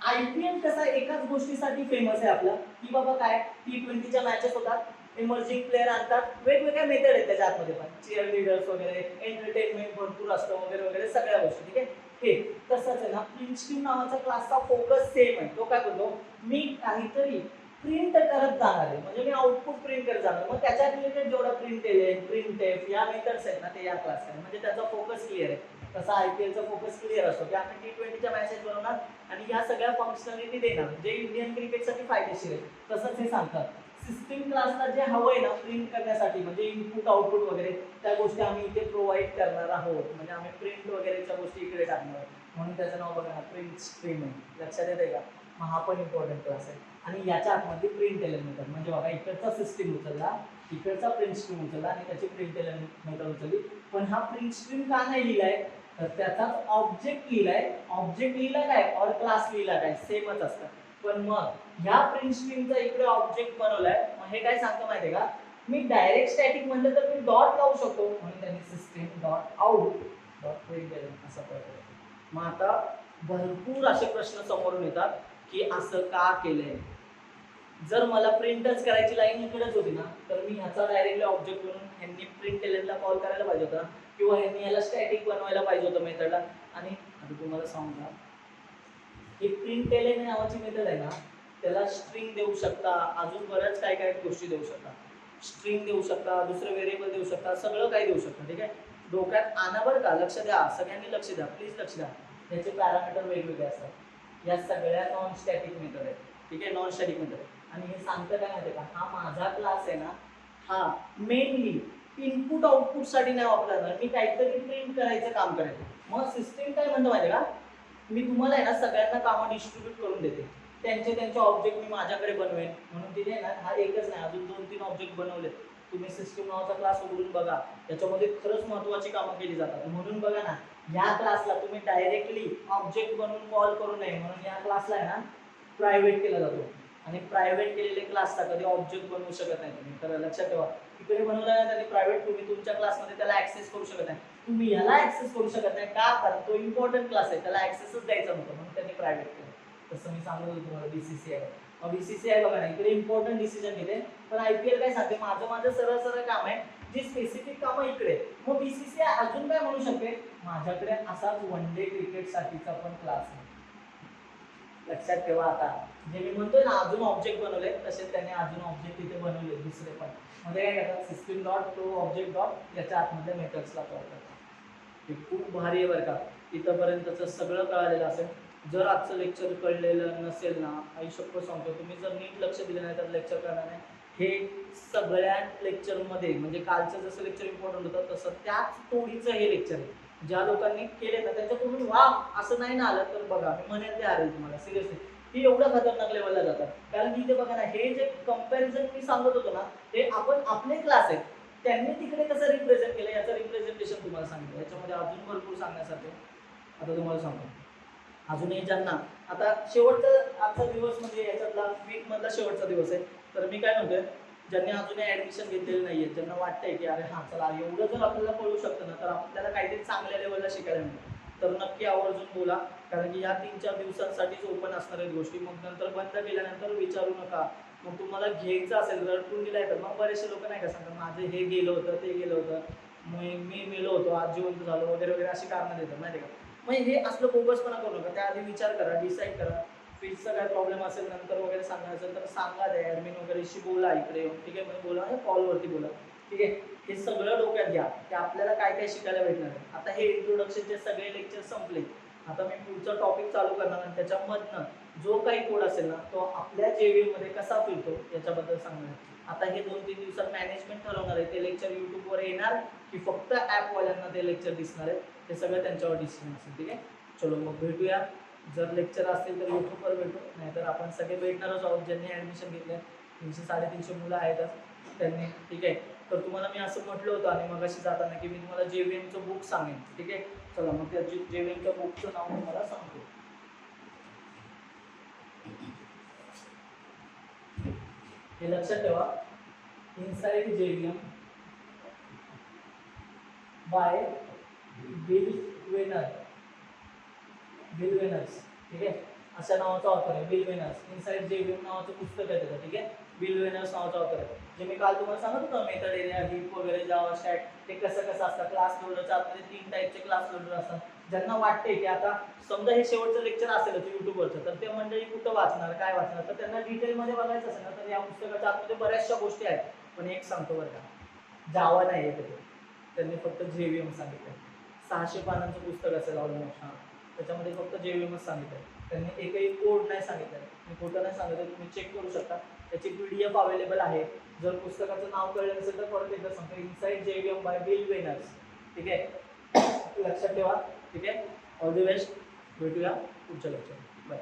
आयपीएल कसा एकाच गोष्टीसाठी फेमस आहे आपला की बाबा काय T20च्या मॅचेस होतात, इमर्जिंग प्लेअर आणतात, वेगवेगळ्या मेथड आहेत त्याच्या आतमध्ये पण चीअर लीडर्स वगैरे, एंटरटेनमेंट भरपूर असतं वगैरे वगैरे सगळ्या गोष्टी. ठीक आहे, हे तसंच आहे ना. प्रिंट स्ट्रीम नावाचा क्लासचा फोकस सेम आहे. तो काय बोलतो, मी काहीतरी प्रिंट करत जाणार आहे, म्हणजे मी आउटपुट प्रिंट करत जाणार. मग त्याच्या रिलेटेड जेवढा प्रिंट एफ या मेथड्स आहेत ना ते या क्लास आहे, म्हणजे त्याचा फोकस क्लिअर आहे. तसा आयपीएलचा फोकस क्लिअर असतो की आपण T20च्या मॅचेस बनवणार आणि या सगळ्या फंक्शनॅलिटी देणार जे इंडियन क्रिकेटसाठी फायदेशीर आहे. तसंच हे सांगतात सिस्टीम क्लासला जे हवंय ना प्रिंट करण्यासाठी, म्हणजे इनपुट आउटपुट वगैरे त्या गोष्टी आम्ही इथे प्रोव्हाइड करणार आहोत. म्हणजे आम्ही प्रिंट वगैरेच्या गोष्टी इकडे टाकणार आहोत, म्हणून त्याचं नाव बघा ना प्रिंट स्ट्रीम आहे. लक्षात येते का, हा पण इम्पॉर्टंट क्लास आहे. आणि याच्या आतमध्ये प्रिंट एलिमेंट म्हणजे बघा इकडचा सिस्टीम उचलला, इकडचा प्रिंट स्ट्रीम उचलला आणि त्याची प्रिंट एलिमेंट उचलली. पण हा प्रिंट स्ट्रीम का नाही लिहिलाय, तर त्याचाच ऑब्जेक्ट लिहिलाय. ऑब्जेक्ट लिहिला काय और क्लास लिहिला काय सेमच असतात. पण मग ह्या प्रिंट स्ट्रीमचा इकडे ऑब्जेक्ट बनवलाय. मग हे काय सांगतो माहितीये का, मी डायरेक्ट स्टॅटिक म्हणलं तर मी डॉट लावू शकतो, म्हणून त्यांनी system dot out dot print असं करतो. मग आता भरपूर असे प्रश्न समोरून येतात की असं का केलंय. जर मला प्रिंटच करायची लाईन इकडेच होती ना तर मी ह्याचा डायरेक्टली ऑब्जेक्ट बनवून ह्यांनी प्रिंट एलिमेंटला कॉल करायला पाहिजे होता किंवा ह्यांनी याला स्टॅटिक बनवायला पाहिजे होतं मेथडला. आणि आता तुम्हाला सांगू ही प्रिंट एलिमेंट नावाची मेथड आहे ना त्याला स्ट्रिंग देऊ शकता, अजून बऱ्याच काय काय गोष्टी देऊ शकता. स्ट्रिंग देऊ शकता, दुसरं व्हेरिएबल देऊ शकता, सगळं काही देऊ शकता. ठीक आहे, डोक्यात आणा बरं का, लक्ष द्या सगळ्यांनी, लक्ष द्या प्लीज, लक्ष द्या. त्याचे पॅरामीटर वेगवेगळे असतात. या सगळ्या नॉन स्टॅटिक मेथड आहेत. ठीक आहे, नॉन स्टॅटिक मेथड. आणि हे सांगतं काय माहिती का, हा माझा क्लास आहे ना हा मेनली इनपुट आउटपुट साठी नाही वापरणार, मी काहीतरी प्रिंट करायचं काम करायचं. मग सिस्टीम काय म्हणतो माहिती का, मी तुम्हाला आहे ना सगळ्यांना कामं डिस्ट्रीब्यूट करून देते, त्यांचे ऑब्जेक्ट मी माझ्याकडे बनवेन. म्हणून तिने ना हा एकच नाही अजून 2-3 ऑब्जेक्ट बनवले. तुम्ही सिस्टीम नावाचा क्लास उघडून बघा, त्याच्यामध्ये खरंच महत्त्वाची कामं केली जातात. म्हणून बघा ना या क्लासला तुम्ही डायरेक्टली ऑब्जेक्ट बनवून कॉल करू नये, म्हणून या क्लासला आहे ना प्रायव्हेट केला जातो. आणि प्रायव्हेट केलेले क्लासचा कधी ऑब्जेक्ट बनवू शकत नाही तुम्ही, तर लक्षात ठेवा. तिकडे बनवला ना त्यांनी प्रायव्हेट, तुम्ही तुमच्या क्लासमध्ये त्याला ऍक्सेस करू शकत नाही. तुम्ही याला ऍक्सेस करू शकत नाही का, कारण तो इम्पॉर्टंट क्लास आहे, त्याला ऍक्सेसच द्यायचा नव्हता, म्हणून त्यांनी प्रायव्हेट केलं. तसं मी सांगत होतो तुम्हाला बीसीसीआय. मग बीसीसीआय बघा ना इकडे इम्पॉर्टंट डिसिजन घेते, पण आयपीएल काय सांगते, माझं सरळ सरळ काम आहे, जी स्पेसिफिक कामं इकडे. मग बीसीसीआय अजून काय म्हणू शकते, माझ्याकडे असाच वन डे क्रिकेट साठीचा पण क्लास आहे. लक्षात ठेवा. आता जे मी म्हणतोय ना अजून ऑब्जेक्ट बनवले, तसेच त्याने अजून ऑब्जेक्ट इथे बनवले दुसरे पण. मध्ये काय करतात, सिस्टीम डॉट तो ऑब्जेक्ट डॉट याच्या आतमध्ये मेथड्सला कॉल करतात. हे खूप भारी आहे बरं का. इथंपर्यंतचं सगळं कळालेलं असेल. जर आजचं लेक्चर कळलेलं नसेल ना, आयुष्यभर सांगतो, तुम्ही जर नीट लक्ष दिलं नाही तर लेक्चर करणार नाही. हे सगळ्या लेक्चरमध्ये म्हणजे कालचं जसं लेक्चर इम्पॉर्टंट होतं तसं त्याच तोडीचं हे लेक्चर आहे. ज्या लोकांनी केले ना त्यांच्याकडून वा असं नाही ना आलं तर बघा मी म्हणेल ते हरेल तुम्हाला सिरियसली. ही एवढं खतरनाक लेवलला जातात. कारण की इथे बघा ना हे जे कंपॅरिझन मी सांगत होतो ना ते आपण आपले क्लास आहेत त्यांनी तिकडे कसं रिप्रेझेंट केलं याचं रिप्रेझेंटेशन तुम्हाला सांगितलं. याच्यामध्ये अजून भरपूर सांगण्यासारखे. आता तुम्हाला सांगतो अजूनही ज्यांना आता शेवटचा आजचा दिवस म्हणजे याच्यातला वीक मधला शेवटचा दिवस आहे, तर मी काय म्हणतोय ज्यांनी अजूनही ऍडमिशन घेतलेलं नाहीये, ज्यांना वाटतंय की अरे हा चला एवढं जर आपल्याला कळू शकतं ना तर आपल्याला काहीतरी चांगल्या लेवलला शिकायला मिळतं, तर नक्की आवर्जून बोला. कारण की या 3-4 दिवसांसाठीच ओपन असणार आहेत गोष्टी. मग नंतर बंद केल्यानंतर विचारू नका. मग तुम्हाला घ्यायचं असेल रटून दिलाय तर मग बरेचसे लोक नाही का सांगतात माझं हे गेलं होतं ते गेलं होतं, मी मेलो होतो आज जिवंत झालो वगैरे वगैरे अशी कारणं देतात माहिती का. मग हे असलं बोगसपणा करू नका. त्याआधी विचार करा, डिसाईड करा. फीजचा काय प्रॉब्लेम असेल नंतर वगैरे सांगायचं असेल तर सांगा, द्या ॲडमिन वगैरेशी बोला इकडे येऊन. ठीक आहे, म्हणजे बोला कॉलवरती बोला. ठीक आहे, हे सगळं डोक्यात घ्या की आपल्याला काय काय शिकायला भेटणार आहे. आता हे इंट्रोडक्शनचे सगळे लेक्चर संपले. आता मी पुढचा टॉपिक चालू करणार आणि त्याच्यामधनं जो काही कोड असेल ना तो आपल्या जेव्ही मध्ये कसा फिरतो याच्याबद्दल सांगणार. आता हे 2-3 दिवसात मॅनेजमेंट ठरवणार आहे ते लेक्चर युट्यूबवर येणार की फक्त ॲपवाल्यांना ते लेक्चर दिसणार आहे, ते सगळं त्यांच्यावर डिसिजन असेल. ठीक आहे, चलो मग भेटूया. जर लेक्चर असतील तर युट्यूबवर भेटू, नाहीतर आपण सगळे भेटणारच आहोत ज्यांनी ॲडमिशन घेतले. 300-350 मुलं आहेतच त्यांनी. ठीक आहे, तर तुम्हाला मी असं म्हटलं होतं आणि मग अशी जाताना की मी तुम्हाला JVMचं बुक सांगेन. ठीक आहे, चला मग त्या JVMच्या बुकचं नाव तुम्हाला सांगतो. हे लक्षात ठेवा, इनसाइड जेव्हियम बाय बिल वेनर्स, ठीक आहे, अशा नावाचा ऑथर आहे बिल वेनर्स. इनसाइड जेव्हियम नावाचं पुस्तक आहे त्याचं, ठीक आहे. बिल वेनर्स नावाचा ऑथर आहे. जे मी काल तुम्हाला सांगत होतो मेथड एरिया, हिप वगैरे, जावा स्टॅट, ते कसं असतं. क्लास लोडरच्या आतमध्ये 3 टाईपचे क्लास लोडर असतात. ज्यांना वाटते की आता समजा हे शेवटचं लेक्चर असेल युट्यूबवरचं, तर ते मंडळी कुठं वाचणार, काय वाचणार, तर त्यांना डिटेलमध्ये बघायचं असेल ना, तर या पुस्तकाच्या आतमध्ये बऱ्याचशा गोष्टी आहेत. पण एक सांगतो बरं का, जावा नाही आहे तिथे, त्यांनी फक्त जेव्हियम सांगितलं. 600 पानांचं पुस्तक असेल ऑलमोस्ट. त्याच्यामध्ये फक्त जेव्हियमच सांगितलं. त्यांनी एकही कोड नाही सांगितलं. मी खोटं नाही सांगितलं, तुम्ही चेक करू शकता. त्याची PDF अवेलेबल आहे. जर पुस्तकाचं नाव कळलं नसेल तर परत एकदा सांगतो, इनसाइड जेव्हियम बाय बिल वेनर्स, ठीक आहे. लक्षात ठेवा, ठीक आहे. ऑल द बेस्ट, भेटूया पुढच्या लेक्चर. बाय.